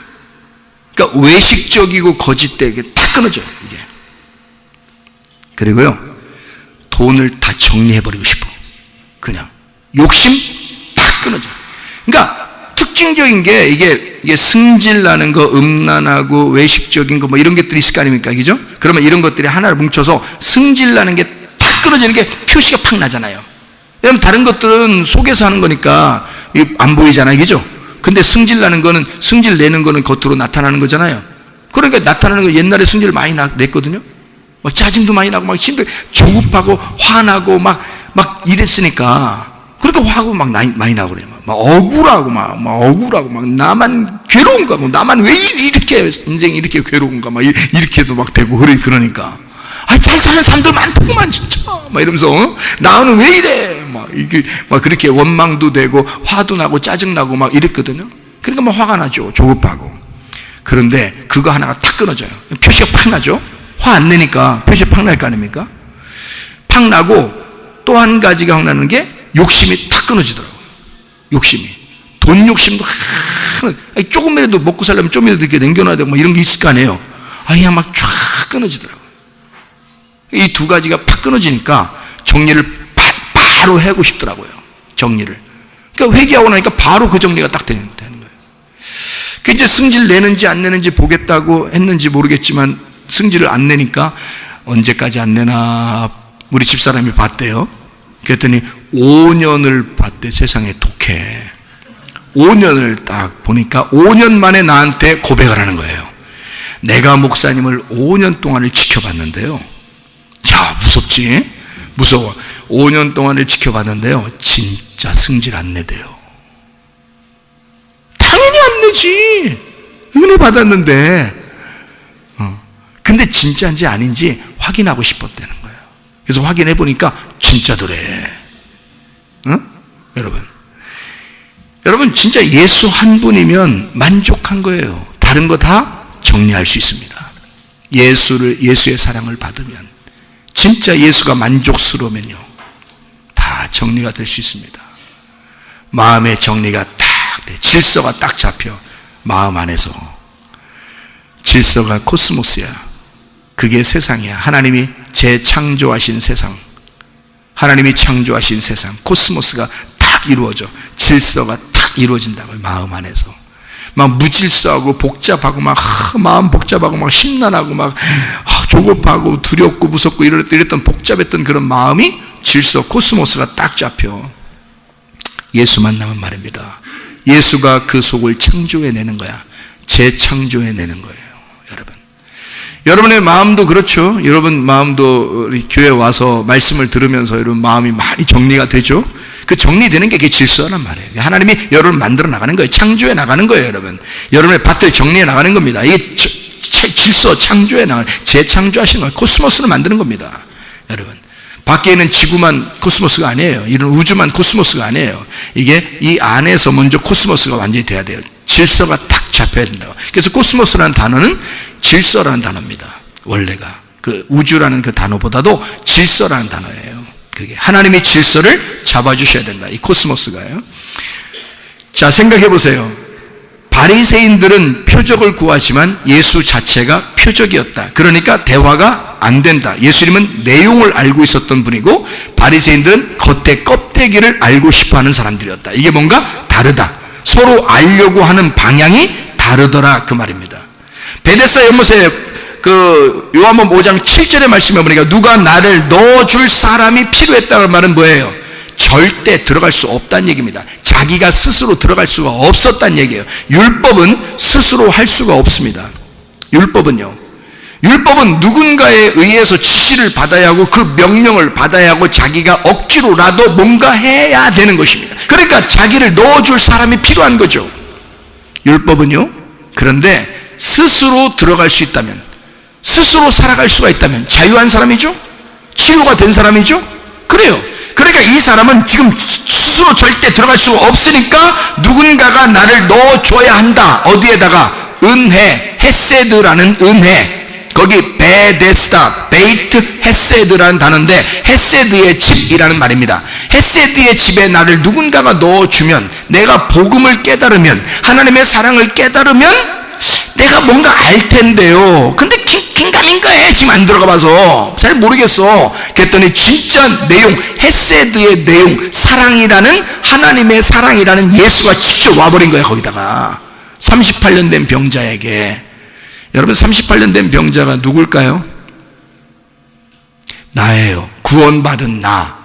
[SPEAKER 1] 그러니까 외식적이고 거짓되게 다 끊어져요 이게. 그리고요 돈을 다 정리해버리고 싶어. 그냥 욕심 다 끊어져. 그러니까 특징적인 게 이게 승질나는 거, 음란하고 외식적인 거 뭐 이런 것들이 있을 거 아닙니까? 그죠? 그러면 이런 것들이 하나를 뭉쳐서 승질나는 게 다 끊어지는 게 표시가 팍 나잖아요. 왜냐면 다른 것들은 속에서 하는 거니까 안 보이잖아요. 그죠? 근데 승질나는 거는, 승질 내는 거는 겉으로 나타나는 거잖아요. 그러니까 나타나는 거 옛날에 승질 많이 냈거든요. 막 짜증도 많이 나고 막 힘들, 조급하고 화나고 막 이랬으니까. 그러니까 화가 막 많이 나고 그래요. 막 억울하고 막 억울하고 막 나만 괴로운가, 나만 왜 이렇게 인생이 이렇게 괴로운가, 막 이렇게도 막 되고 그러니까. 잘 사는 사람들 많더구만 진짜. 막 이러면서 나는 왜 이래? 막 그렇게 원망도 되고 화도 나고 짜증 나고 막 이랬거든요. 그러니까 막 화가 나죠. 조급하고. 그런데 그거 하나가 탁 끊어져요. 표시가 팍 나죠. 화 안 내니까 표시 팍 날 거 아닙니까? 팍 나고 또 한 가지가 확 나는 게 욕심이 탁 끊어지더라고요. 욕심이. 돈 욕심도 조금이라도 먹고 살려면 좀이라도 이렇게 남겨놔야 되고 뭐 이런 게 있을 거 아니에요. 그냥 막 쫙 끊어지더라고요. 이 두 가지가 팍 끊어지니까 정리를 바로 하고 싶더라고요. 정리를. 그러니까 회개하고 나니까 바로 그 정리가 딱 되는 거예요. 그 이제 승질 내는지 안 내는지 보겠다고 했는지 모르겠지만 승질을 안 내니까 언제까지 안 내나 우리 집사람이 봤대요. 그랬더니 5년을 봤대. 세상에 독해. 5년을 딱 보니까 5년 만에 나한테 고백을 하는 거예요. 내가 목사님을 5년 동안을 지켜봤는데요. 자, 무섭지? 무서워. 5년 동안을 지켜봤는데요. 진짜 승질 안 내대요. 당연히 안 내지. 은혜 받았는데. 근데 진짜인지 아닌지 확인하고 싶었다는 거예요. 그래서 확인해 보니까 진짜더래. 응? 여러분 진짜 예수 한 분이면 만족한 거예요. 다른 거 다 정리할 수 있습니다. 예수의 사랑을 받으면, 진짜 예수가 만족스러우면요, 다 정리가 될 수 있습니다. 마음의 정리가 딱 돼. 질서가 딱 잡혀. 마음 안에서. 질서가 코스모스야. 그게 세상이야. 하나님이 재창조하신 세상. 하나님이 창조하신 세상. 코스모스가 딱 이루어져. 질서가 딱 이루어진다고요. 마음 안에서. 막 무질서하고 복잡하고 막 마음 복잡하고 막 심란하고 막 조급하고 두렵고 무섭고 이랬던 복잡했던 그런 마음이 질서 코스모스가 딱 잡혀. 예수 만나면 말입니다. 예수가 그 속을 창조해내는 거야. 재창조해내는 거예요. 여러분의 마음도 그렇죠. 여러분 마음도 우리 교회 와서 말씀을 들으면서 여러분 마음이 많이 정리가 되죠. 그 정리되는 게 그게 질서란 말이에요. 하나님이 여러분을 만들어 나가는 거예요. 창조해 나가는 거예요. 여러분의 밭을 정리해 나가는 겁니다. 이게 질서 창조해 나가는, 재창조하시는 거예요. 코스모스를 만드는 겁니다. 여러분, 밖에 있는 지구만 코스모스가 아니에요. 이런 우주만 코스모스가 아니에요. 이게 이 안에서 먼저 코스모스가 완전히 돼야 돼요. 질서가 딱 잡혀야 된다고. 그래서 코스모스라는 단어는 질서라는 단어입니다. 원래가 그 우주라는 그 단어보다도 질서라는 단어예요. 그게 하나님의 질서를 잡아주셔야 된다. 이 코스모스가요. 자, 생각해 보세요. 바리새인들은 표적을 구하지만 예수 자체가 표적이었다. 그러니까 대화가 안 된다. 예수님은 내용을 알고 있었던 분이고 바리새인들은 겉에 껍데기를 알고 싶어하는 사람들이었다. 이게 뭔가 다르다. 서로 알려고 하는 방향이 다르더라, 그 말입니다. 베데스다 연못에 그 요한복음 5장 7절의 말씀에 보니까 누가 나를 넣어줄 사람이 필요했다는 말은 뭐예요? 절대 들어갈 수 없다는 얘기입니다. 자기가 스스로 들어갈 수가 없었다는 얘기예요. 율법은 스스로 할 수가 없습니다. 율법은 누군가에 의해서 지시를 받아야 하고 그 명령을 받아야 하고 자기가 억지로라도 뭔가 해야 되는 것입니다. 그러니까 자기를 넣어줄 사람이 필요한 거죠. 율법은요. 그런데 스스로 들어갈 수 있다면, 스스로 살아갈 수가 있다면 자유한 사람이죠? 치유가 된 사람이죠? 그래요. 그러니까 이 사람은 지금 스스로 절대 들어갈 수가 없으니까 누군가가 나를 넣어줘야 한다. 어디에다가? 은혜, 헤세드라는 은혜. 거기 베데스다, 베이트 헤세드라는 단어인데 헤세드의 집이라는 말입니다. 헤세드의 집에 나를 누군가가 넣어주면, 내가 복음을 깨달으면, 하나님의 사랑을 깨달으면 내가 뭔가 알 텐데요. 근데 긴가민가해. 지금 안 들어가 봐서 잘 모르겠어. 그랬더니 진짜 내용, 헤세드의 내용, 사랑이라는, 하나님의 사랑이라는 예수가 직접 와버린 거야. 거기다가 38년 된 병자에게. 여러분, 38년 된 병자가 누굴까요? 나예요. 구원받은 나.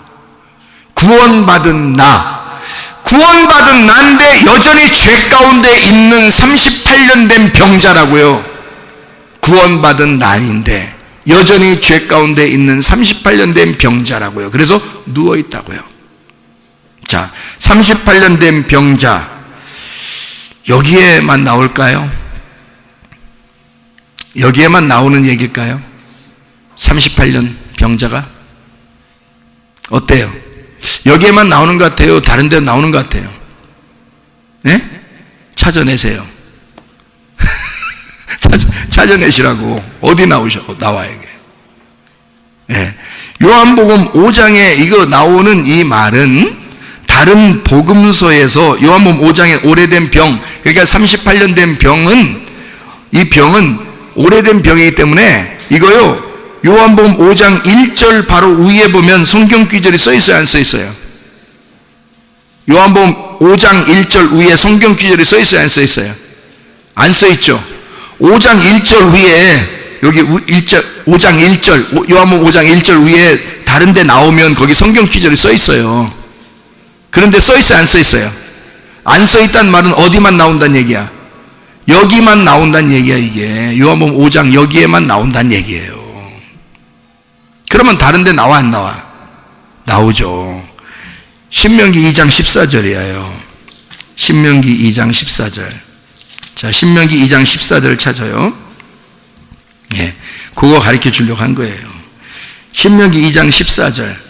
[SPEAKER 1] 구원받은 나인데 여전히 죄 가운데 있는 38년 된 병자라고요. 구원받은 나인데 여전히 죄 가운데 있는 38년 된 병자라고요. 그래서 누워있다고요. 자, 38년 된 병자, 여기에만 나올까요? 여기에만 나오는 얘기일까요? 38년 병자가? 어때요? 여기에만 나오는 것 같아요? 다른 데 나오는 것 같아요? 네? 찾아내세요. 찾아내시라고. 어디 나와요 이게? 네. 요한복음 5장에 이거 나오는 이 말은 다른 복음서에서 요한복음 5장의 오래된 병, 그러니까 38년 된 병은, 이 병은 오래된 병이기 때문에 이거요, 요한복음 5장 1절 바로 위에 보면 성경 귀절이 써 있어요, 안 써 있어요? 요한복음 5장 1절 위에 성경 귀절이 써 있어요, 안 써 있어요? 안 써 있죠. 5장 1절 위에, 여기 5장 1절, 요한복음 5장 1절 위에 다른 데 나오면 거기 성경 귀절이 써 있어요. 그런데 써 있어요, 안 써 있어요? 안 써 있다는 말은 어디만 나온다는 얘기야? 여기만 나온다는 얘기야, 이게. 요한복음 5장 여기에만 나온다는 얘기예요. 그러면 다른 데 나와, 안 나와? 나오죠. 신명기 2장 14절이에요. 신명기 2장 14절. 자, 신명기 2장 14절을 찾아요. 예, 그거 가르쳐 주려고 한 거예요. 신명기 2장 14절.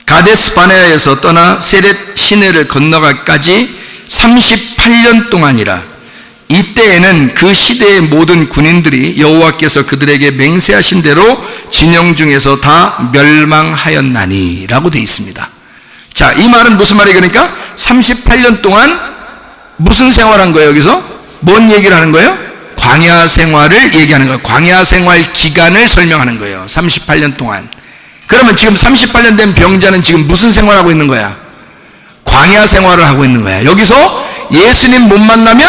[SPEAKER 1] 가데스 바네아에서 떠나 세렛 시내를 건너가까지 38년 동안이라. 이때에는 그 시대의 모든 군인들이 여호와께서 그들에게 맹세하신 대로 진영 중에서 다 멸망하였나니 라고 되어 있습니다. 자, 이 말은 무슨 말이에요? 그러니까 38년 동안 무슨 생활한 거예요? 여기서 뭔 얘기를 하는 거예요? 광야 생활을 얘기하는 거예요. 광야 생활 기간을 설명하는 거예요. 38년 동안. 그러면 지금 38년 된 병자는 지금 무슨 생활하고 있는 거야? 광야 생활을 하고 있는 거야. 여기서 예수님 못 만나면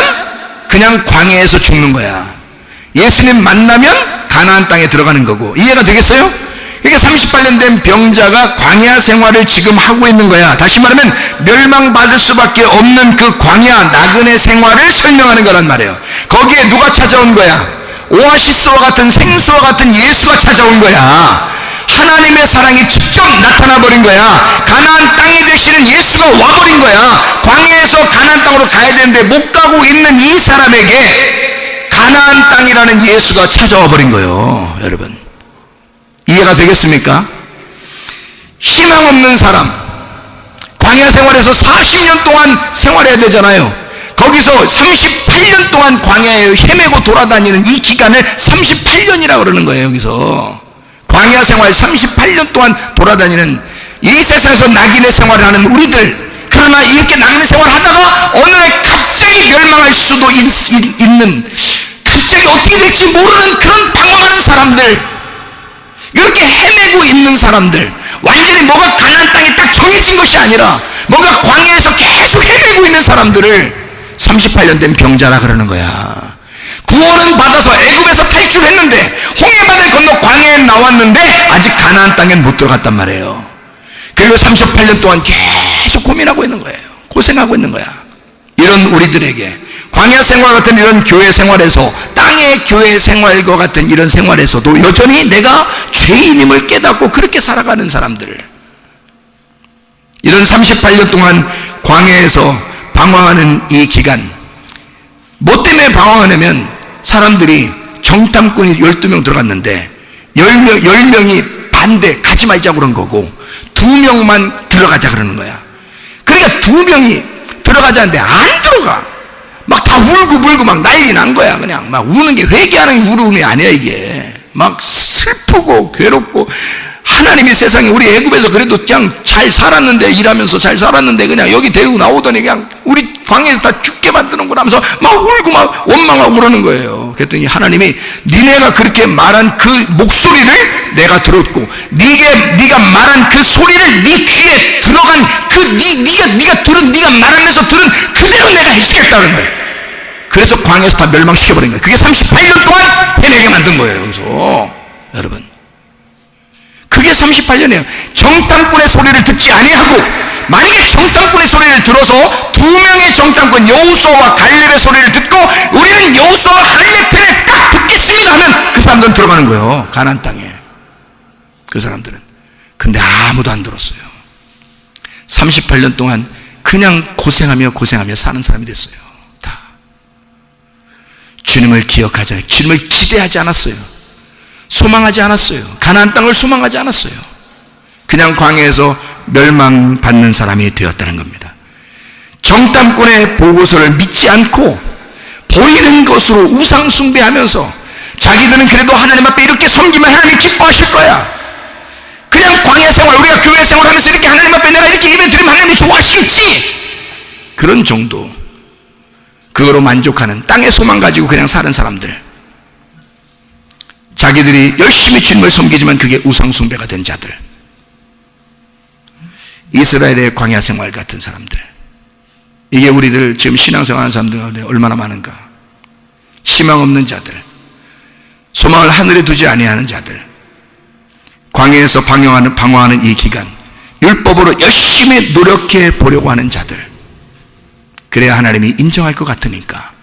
[SPEAKER 1] 그냥 광야에서 죽는 거야. 예수님 만나면 가나안 땅에 들어가는 거고. 이해가 되겠어요? 그러니까 38년 된 병자가 광야 생활을 지금 하고 있는 거야. 다시 말하면 멸망받을 수밖에 없는 그 광야 나그네 생활을 설명하는 거란 말이에요. 거기에 누가 찾아온 거야? 오아시스와 같은 생수와 같은 예수가 찾아온 거야. 하나님의 사랑이 직접 나타나 버린 거야. 가나안 땅이 되시는 예수가 와버린 거야. 광야에서 가나안 땅으로 가야 되는데 못 가고 있는 이 사람에게 가나안 땅이라는 예수가 찾아와 버린 거예요. 여러분, 이해가 되겠습니까? 희망 없는 사람, 광야 생활에서 40년 동안 생활해야 되잖아요. 거기서 38년 동안 광야에 헤매고 돌아다니는 이 기간을 38년이라고 그러는 거예요. 여기서 광야 생활 38년 동안 돌아다니는, 이 세상에서 낙인의 생활을 하는 우리들, 그러나 이렇게 낙인의 생활을 하다가 어느 날 갑자기 멸망할 수도 있는, 갑자기 어떻게 될지 모르는 그런 방황하는 사람들, 이렇게 헤매고 있는 사람들, 완전히 뭐가 가나안 땅이 딱 정해진 것이 아니라 뭔가 광야에서 계속 헤매고 있는 사람들을 38년 된 병자라 그러는 거야. 구원은 받아서 애굽에서 탈출했는데 홍해바다를 건너 광야에 나왔는데 아직 가나안 땅엔 못 들어갔단 말이에요. 그리고 38년 동안 계속 고민하고 있는 거예요. 고생하고 있는 거야. 이런 우리들에게 광야 생활 같은 이런 교회 생활에서, 땅의 교회 생활과 같은 이런 생활에서도 여전히 내가 죄인임을 깨닫고 그렇게 살아가는 사람들, 이런 38년 동안 광야에서 방황하는 이 기간, 뭐 때문에 방황하냐면 사람들이 정탐꾼이 12명 들어갔는데 10명이 반대, 가지 말자고 그런 거고 2명만 들어가자 그러는 거야. 그러니까 2명이 들어가자는데 안 들어가. 막 다 울고 막 난리 난 거야. 그냥 막 우는 게 회개하는 울음이 아니야. 이게 막 슬프고 괴롭고, 하나님이 세상에 우리 애굽에서 그래도 그냥 잘 살았는데, 일하면서 잘 살았는데 그냥 여기 데리고 나오더니 그냥 우리 광야에서 다 죽게 만드는구나 하면서 막 울고 막 원망하고 그러는 거예요. 그랬더니 하나님이 니네가 그렇게 말한 그 목소리를 내가 들었고, 네가 말한 그 소리를 네 귀에 들어간 그 네가 말하면서 들은 그대로 내가 해주겠다는 거예요. 그래서 광야에서 다 멸망시켜버린 거예요. 그게 38년 동안 헤매게 만든 거예요. 여기서 여러분, 그게 38년이에요. 정탐꾼의 소리를 듣지 아니하고, 만약에 정탐꾼의 소리를 들어서 2명의 정탐꾼 여호수아와 갈렙의 소리를 듣고 우리는 여호수아와 갈렙 편에 딱 붙겠습니다 하면 그 사람들은 들어가는 거예요. 가나안 땅에. 그 사람들은. 근데 아무도 안 들었어요. 38년 동안 그냥 고생하며 사는 사람이 됐어요. 다. 주님을 기억하지 않아요. 주님을 기대하지 않았어요. 소망하지 않았어요. 가나안 땅을 소망하지 않았어요. 그냥 광야에서 멸망받는 사람이 되었다는 겁니다. 정탐꾼의 보고서를 믿지 않고 보이는 것으로 우상 숭배하면서 자기들은 그래도 하나님 앞에 이렇게 섬기면 하나님이 기뻐하실 거야. 그냥 광야에서 생활, 우리가 교회 생활하면서 이렇게 하나님 앞에 내가 이렇게 예배 드리면 하나님이 좋아하시겠지, 그런 정도, 그거로 만족하는, 땅의 소망 가지고 그냥 사는 사람들, 자기들이 열심히 주님을 섬기지만 그게 우상숭배가 된 자들, 이스라엘의 광야 생활 같은 사람들, 이게 우리들 지금 신앙생활 하는 사람들 가운데 얼마나 많은가. 희망 없는 자들, 소망을 하늘에 두지 아니하는 자들, 광야에서 방황하는 이 기간, 율법으로 열심히 노력해 보려고 하는 자들, 그래야 하나님이 인정할 것 같으니까.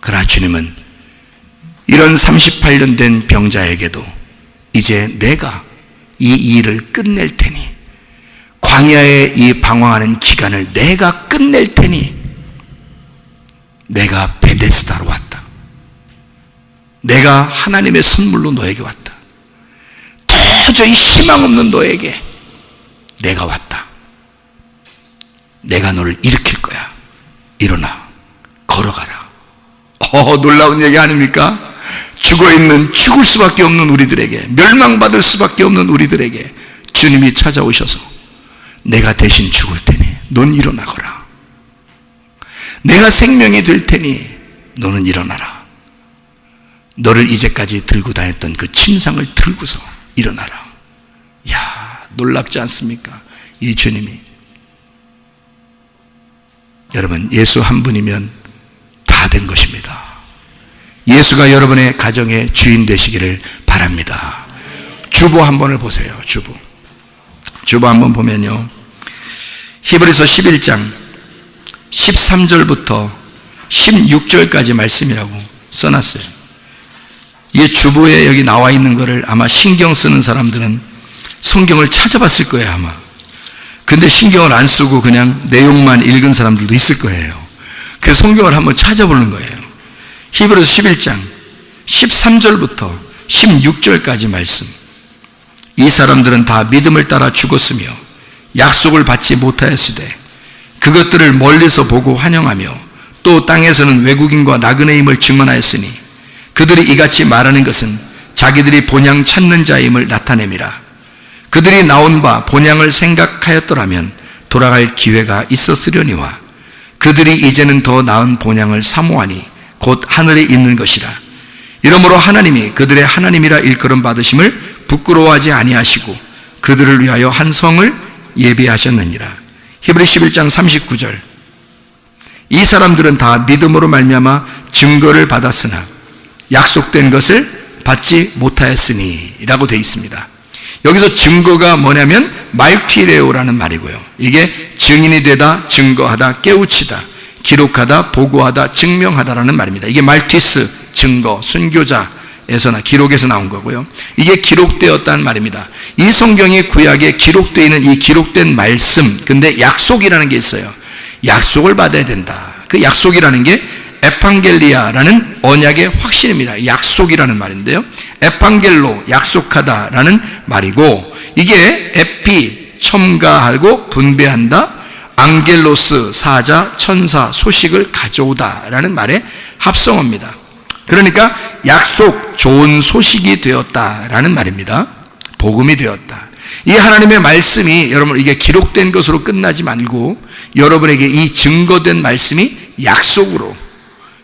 [SPEAKER 1] 그러나 주님은 이런 38년 된 병자에게도 이제 내가 이 일을 끝낼 테니, 광야의 이 방황하는 기간을 내가 끝낼 테니, 내가 베데스다로 왔다, 내가 하나님의 선물로 너에게 왔다, 도저히 희망 없는 너에게 내가 왔다, 내가 너를 일으킬 거야, 일어나 걸어가라. 놀라운 얘기 아닙니까? 죽어있는, 죽을 수밖에 없는 우리들에게, 멸망받을 수밖에 없는 우리들에게 주님이 찾아오셔서 내가 대신 죽을 테니 넌 일어나거라, 내가 생명이 될 테니 너는 일어나라, 너를 이제까지 들고 다녔던 그 침상을 들고서 일어나라. 이야, 놀랍지 않습니까? 이 주님이. 여러분, 예수 한 분이면 다 된 것입니다. 예수가 여러분의 가정의 주인 되시기를 바랍니다. 주보 한 번을 보세요. 주보 한번 보면요, 히브리서 11장 13절부터 16절까지 말씀이라고 써놨어요. 이 주보에 여기 나와 있는 거를 아마 신경 쓰는 사람들은 성경을 찾아봤을 거예요, 아마. 근데 신경을 안 쓰고 그냥 내용만 읽은 사람들도 있을 거예요. 그래서 성경을 한번 찾아보는 거예요. 히브리서 11장 13절부터 16절까지 말씀. 이 사람들은 다 믿음을 따라 죽었으며 약속을 받지 못하였으되 그것들을 멀리서 보고 환영하며 또 땅에서는 외국인과 나그네임을 증언하였으니 그들이 이같이 말하는 것은 자기들이 본향 찾는 자임을 나타냄이라. 그들이 나온 바 본향을 생각하였더라면 돌아갈 기회가 있었으려니와 그들이 이제는 더 나은 본향을 사모하니 곧 하늘에 있는 것이라. 이러므로 하나님이 그들의 하나님이라 일컬음 받으심을 부끄러워하지 아니하시고 그들을 위하여 한 성을 예비하셨느니라. 히브리 11장 39절. 이 사람들은 다 믿음으로 말미암아 증거를 받았으나 약속된 것을 받지 못하였으니 라고 되어 있습니다. 여기서 증거가 뭐냐면 말티레오라는 말이고요. 이게 증인이 되다, 증거하다, 깨우치다, 기록하다, 보고하다, 증명하다라는 말입니다. 이게 말티스, 증거, 순교자에서나 기록에서 나온 거고요. 이게 기록되었다는 말입니다. 이 성경의 구약에 기록되어 있는 이 기록된 말씀, 근데 약속이라는 게 있어요. 약속을 받아야 된다. 그 약속이라는 게 에판겔리아라는 언약의 확신입니다. 약속이라는 말인데요, 에판겔로, 약속하다라는 말이고, 이게 에피, 첨가하고 분배한다, 앙겔로스, 사자, 천사, 소식을 가져오다라는 말의 합성어입니다. 그러니까 약속, 좋은 소식이 되었다라는 말입니다. 복음이 되었다. 이 하나님의 말씀이 여러분, 이게 기록된 것으로 끝나지 말고 여러분에게 이 증거된 말씀이 약속으로,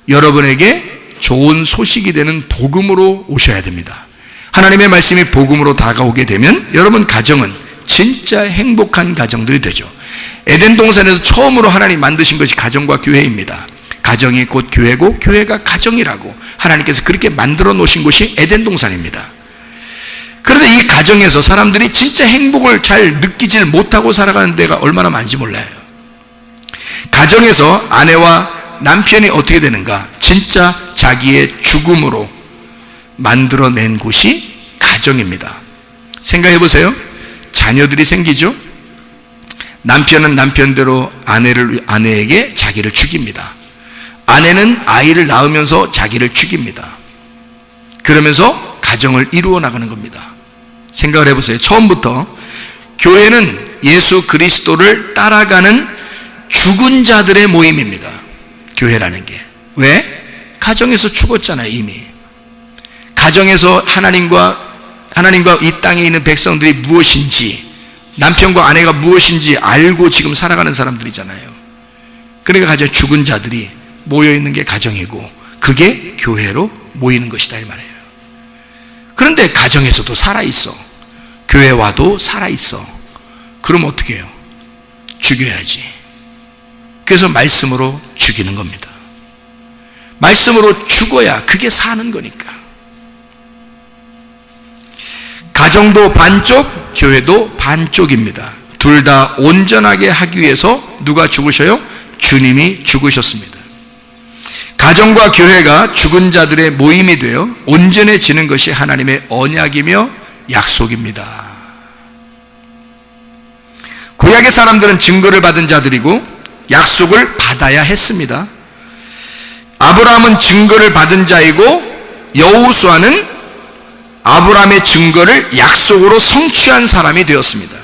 [SPEAKER 1] 여러분에게 좋은 소식이 되는 복음으로 오셔야 됩니다. 하나님의 말씀이 복음으로 다가오게 되면 여러분 가정은 진짜 행복한 가정들이 되죠. 에덴 동산에서 처음으로 하나님 만드신 것이 가정과 교회입니다. 가정이 곧 교회고 교회가 가정이라고 하나님께서 그렇게 만들어 놓으신 곳이 에덴 동산입니다. 그런데 이 가정에서 사람들이 진짜 행복을 잘 느끼질 못하고 살아가는 데가 얼마나 많은지 몰라요. 가정에서 아내와 남편이 어떻게 되는가? 진짜 자기의 죽음으로 만들어낸 곳이 가정입니다. 생각해 보세요. 자녀들이 생기죠? 남편은 남편대로 아내에게 자기를 죽입니다. 아내는 아이를 낳으면서 자기를 죽입니다. 그러면서 가정을 이루어 나가는 겁니다. 생각을 해보세요. 처음부터 교회는 예수 그리스도를 따라가는 죽은 자들의 모임입니다. 교회라는 게. 왜? 가정에서 죽었잖아요, 이미. 가정에서 하나님과 이 땅에 있는 백성들이 무엇인지, 남편과 아내가 무엇인지 알고 지금 살아가는 사람들이잖아요. 그러니까 가장 죽은 자들이 모여있는 게 가정이고 그게 교회로 모이는 것이다 이 말이에요. 그런데 가정에서도 살아있어, 교회 와도 살아있어. 그럼 어떻게 해요? 죽여야지. 그래서 말씀으로 죽이는 겁니다. 말씀으로 죽어야 그게 사는 거니까. 가정도 반쪽, 교회도 반쪽입니다. 둘 다 온전하게 하기 위해서 누가 죽으셔요? 주님이 죽으셨습니다. 가정과 교회가 죽은 자들의 모임이 되어 온전해지는 것이 하나님의 언약이며 약속입니다. 구약의 사람들은 증거를 받은 자들이고 약속을 받아야 했습니다. 아브라함은 증거를 받은 자이고 여호수아는 아브라함의 증거를 약속으로 성취한 사람이 되었습니다.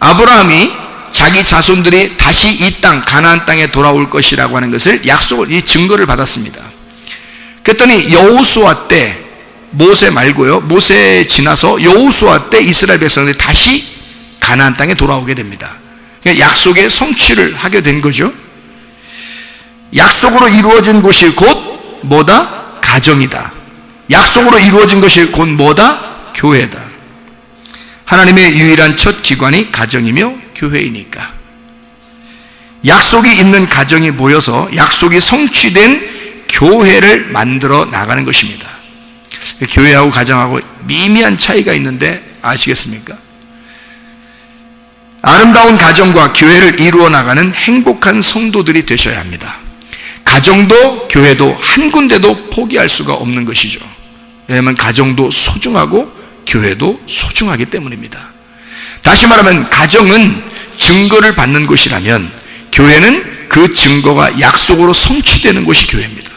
[SPEAKER 1] 아브라함이 자기 자손들이 다시 이 땅 가나안 땅에 돌아올 것이라고 하는 것을 약속을, 이 증거를 받았습니다. 그랬더니 여호수아 때, 모세 말고요, 모세 지나서 여호수아 때 이스라엘 백성들이 다시 가나안 땅에 돌아오게 됩니다. 그러니까 약속의 성취를 하게 된 거죠. 약속으로 이루어진 곳이 곧 뭐다? 가정이다. 약속으로 이루어진 것이 곧 뭐다? 교회다. 하나님의 유일한 첫 기관이 가정이며 교회이니까 약속이 있는 가정이 모여서 약속이 성취된 교회를 만들어 나가는 것입니다. 교회하고 가정하고 미미한 차이가 있는데 아시겠습니까? 아름다운 가정과 교회를 이루어 나가는 행복한 성도들이 되셔야 합니다. 가정도 교회도 한 군데도 포기할 수가 없는 것이죠. 왜냐하면 가정도 소중하고 교회도 소중하기 때문입니다. 다시 말하면 가정은 증거를 받는 곳이라면 교회는 그 증거가 약속으로 성취되는 곳이 교회입니다.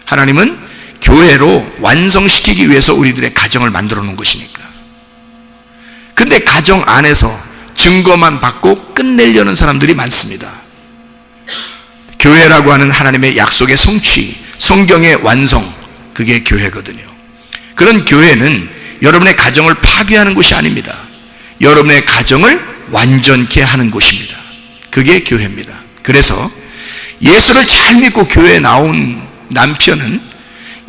[SPEAKER 1] 하나님은 교회로 완성시키기 위해서 우리들의 가정을 만들어 놓은 것이니까. 근데 가정 안에서 증거만 받고 끝내려는 사람들이 많습니다. 교회라고 하는 하나님의 약속의 성취, 성경의 완성, 그게 교회거든요. 그런 교회는 여러분의 가정을 파괴하는 곳이 아닙니다. 여러분의 가정을 완전케 하는 곳입니다. 그게 교회입니다. 그래서 예수를 잘 믿고 교회에 나온 남편은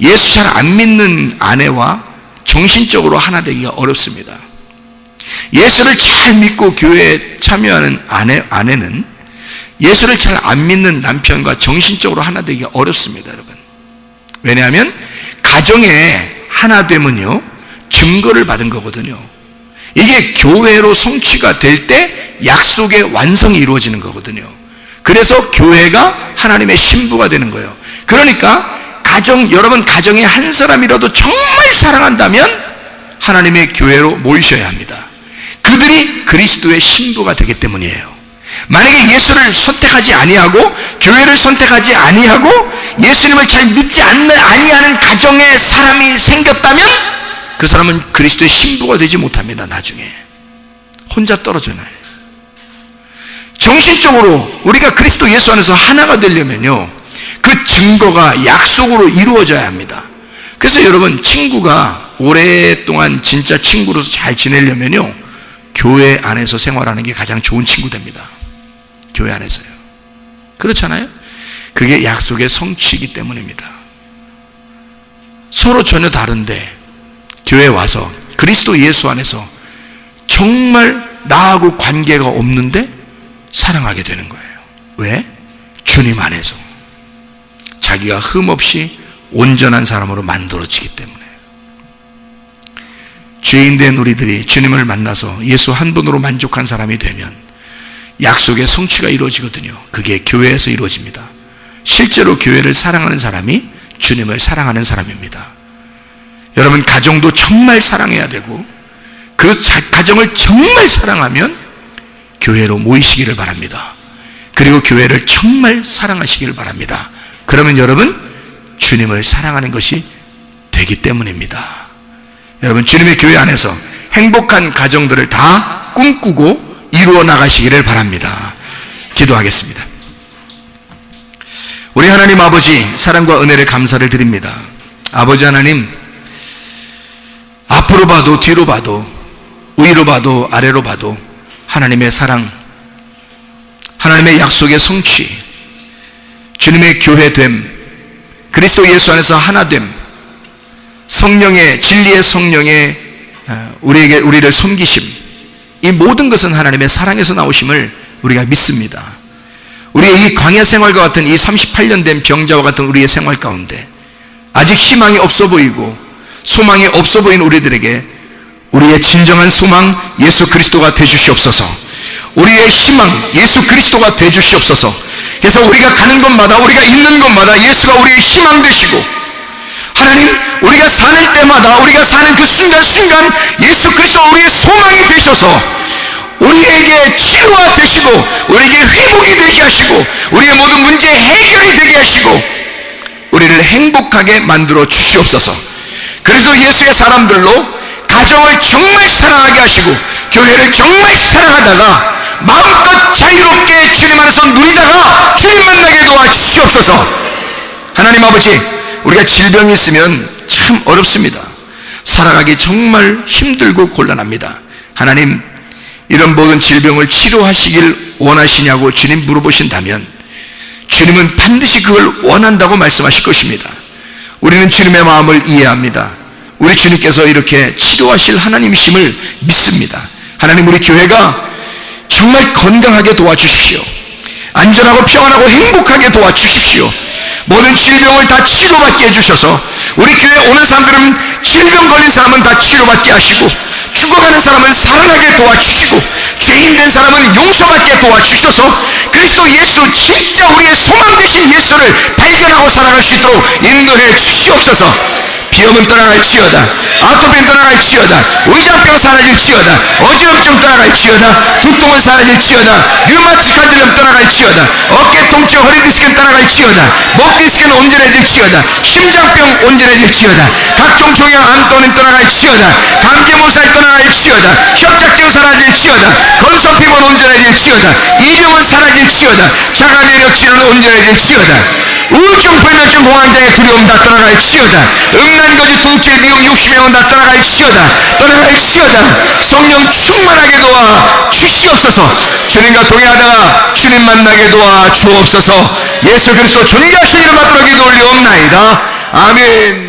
[SPEAKER 1] 예수 잘 안 믿는 아내와 정신적으로 하나 되기가 어렵습니다. 예수를 잘 믿고 교회에 참여하는 아내는 예수를 잘 안 믿는 남편과 정신적으로 하나 되기가 어렵습니다, 여러분. 왜냐하면 가정에 하나 되면요, 증거를 받은 거거든요. 이게 교회로 성취가 될 때 약속의 완성이 이루어지는 거거든요. 그래서 교회가 하나님의 신부가 되는 거예요. 그러니까 여러분 가정에 한 사람이라도 정말 사랑한다면 하나님의 교회로 모이셔야 합니다. 그들이 그리스도의 신부가 되기 때문이에요. 만약에 예수를 선택하지 아니하고 교회를 선택하지 아니하고 예수님을 잘 믿지 아니하는 가정에 사람이 생겼다면 그 사람은 그리스도의 신부가 되지 못합니다. 나중에 혼자 떨어져요. 정신적으로 우리가 그리스도 예수 안에서 하나가 되려면요, 그 증거가 약속으로 이루어져야 합니다. 그래서 여러분, 친구가 오랫동안 진짜 친구로서 잘 지내려면요, 교회 안에서 생활하는 게 가장 좋은 친구 됩니다. 교회 안에서요. 그렇잖아요? 그게 약속의 성취이기 때문입니다. 서로 전혀 다른데 교회에 와서 그리스도 예수 안에서 정말 나하고 관계가 없는데 사랑하게 되는 거예요. 왜? 주님 안에서 자기가 흠없이 온전한 사람으로 만들어지기 때문에. 죄인된 우리들이 주님을 만나서 예수 한 분으로 만족한 사람이 되면 약속의 성취가 이루어지거든요. 그게 교회에서 이루어집니다. 실제로 교회를 사랑하는 사람이 주님을 사랑하는 사람입니다. 여러분, 가정도 정말 사랑해야 되고 그 가정을 정말 사랑하면 교회로 모이시기를 바랍니다. 그리고 교회를 정말 사랑하시기를 바랍니다. 그러면 여러분, 주님을 사랑하는 것이 되기 때문입니다. 여러분, 주님의 교회 안에서 행복한 가정들을 다 꿈꾸고 이루어 나가시기를 바랍니다. 기도하겠습니다. 우리 하나님 아버지, 사랑과 은혜를 감사를 드립니다. 아버지 하나님, 앞으로 앞으로 봐도 뒤로 봐도 위로 봐도 아래로 봐도 하나님의 사랑, 하나님의 약속의 성취, 주님의 교회됨, 그리스도 예수 안에서 하나됨, 성령의, 진리의 성령의 우리를 섬기심, 이 모든 것은 하나님의 사랑에서 나오심을 우리가 믿습니다. 우리의 이 광야 생활과 같은 이 38년 된 병자와 같은 우리의 생활 가운데 아직 희망이 없어 보이고 소망이 없어 보이는 우리들에게 우리의 진정한 소망 예수 그리스도가 되주시옵소서. 우리의 희망 예수 그리스도가 되주시옵소서. 그래서 우리가 가는 곳마다, 우리가 있는 곳마다 예수가 우리의 희망 되시고, 하나님, 우리가 사는 때마다, 우리가 사는 그 순간순간 예수 그리스도가 우리의 소망이 되셔서 우리에게 치료가 되시고, 우리에게 회복이 되게 하시고, 우리의 모든 문제 해결이 되게 하시고, 우리를 행복하게 만들어 주시옵소서. 그래서 예수의 사람들로 가정을 정말 사랑하게 하시고 교회를 정말 사랑하다가 마음껏 자유롭게 주님 안에서 누리다가 주님 만나게 도와주시옵소서. 하나님 아버지, 우리가 질병이 있으면 참 어렵습니다. 살아가기 정말 힘들고 곤란합니다. 하나님, 이런 모든 질병을 치료하시길 원하시냐고 주님 물어보신다면 주님은 반드시 그걸 원한다고 말씀하실 것입니다. 우리는 주님의 마음을 이해합니다. 우리 주님께서 이렇게 치료하실 하나님이심을 믿습니다. 하나님, 우리 교회가 정말 건강하게 도와주십시오. 안전하고 평안하고 행복하게 도와주십시오. 모든 질병을 다 치료받게 해주셔서 우리 교회에 오는 사람들은 질병 걸린 사람은 다 치료받게 하시고, 죽어가는 사람은 살아나게 도와주시고, 죄인 된 사람은 용서받게 도와주셔서 그리스도 예수, 진짜 우리의 소망 되신 예수를 발견하고 살아갈 수 있도록 인도해 주시옵소서. 비염은 떠나갈지어다, 아토피는 떠나갈지어다, 의장병 사라질지어다, 어지럼증 떠나갈지어다, 두통은 사라질지어다, 류마티컬 질염 떠나갈지어다, 어깨 통증, 허리 디스크는 떠나갈지어다, 목 디스크는 온전해질지어다, 심장병 온전해질지어다, 각종 종양 암도는 떠나갈지어다, 감기 몸살 떠나갈지어다, 협착증 사라질지어다, 건성 피부는 온전해질지어다, 이병은 사라질지어다, 자가 면역 질환은 온전해질지어다, 우울증, 불면증, 공황장애, 두려움 다 떠나갈지어다, 음란거짓, 도둑질, 미움, 욕심행은 다 떠나갈지어다, 떠나갈지어다. 성령 충만하게 도와 주시옵소서. 주님과 동행하다가 주님 만나게 도와 주옵소서. 예수 그리스도 존귀하신 이름 받들어 기도 올리옵나이다. 아멘.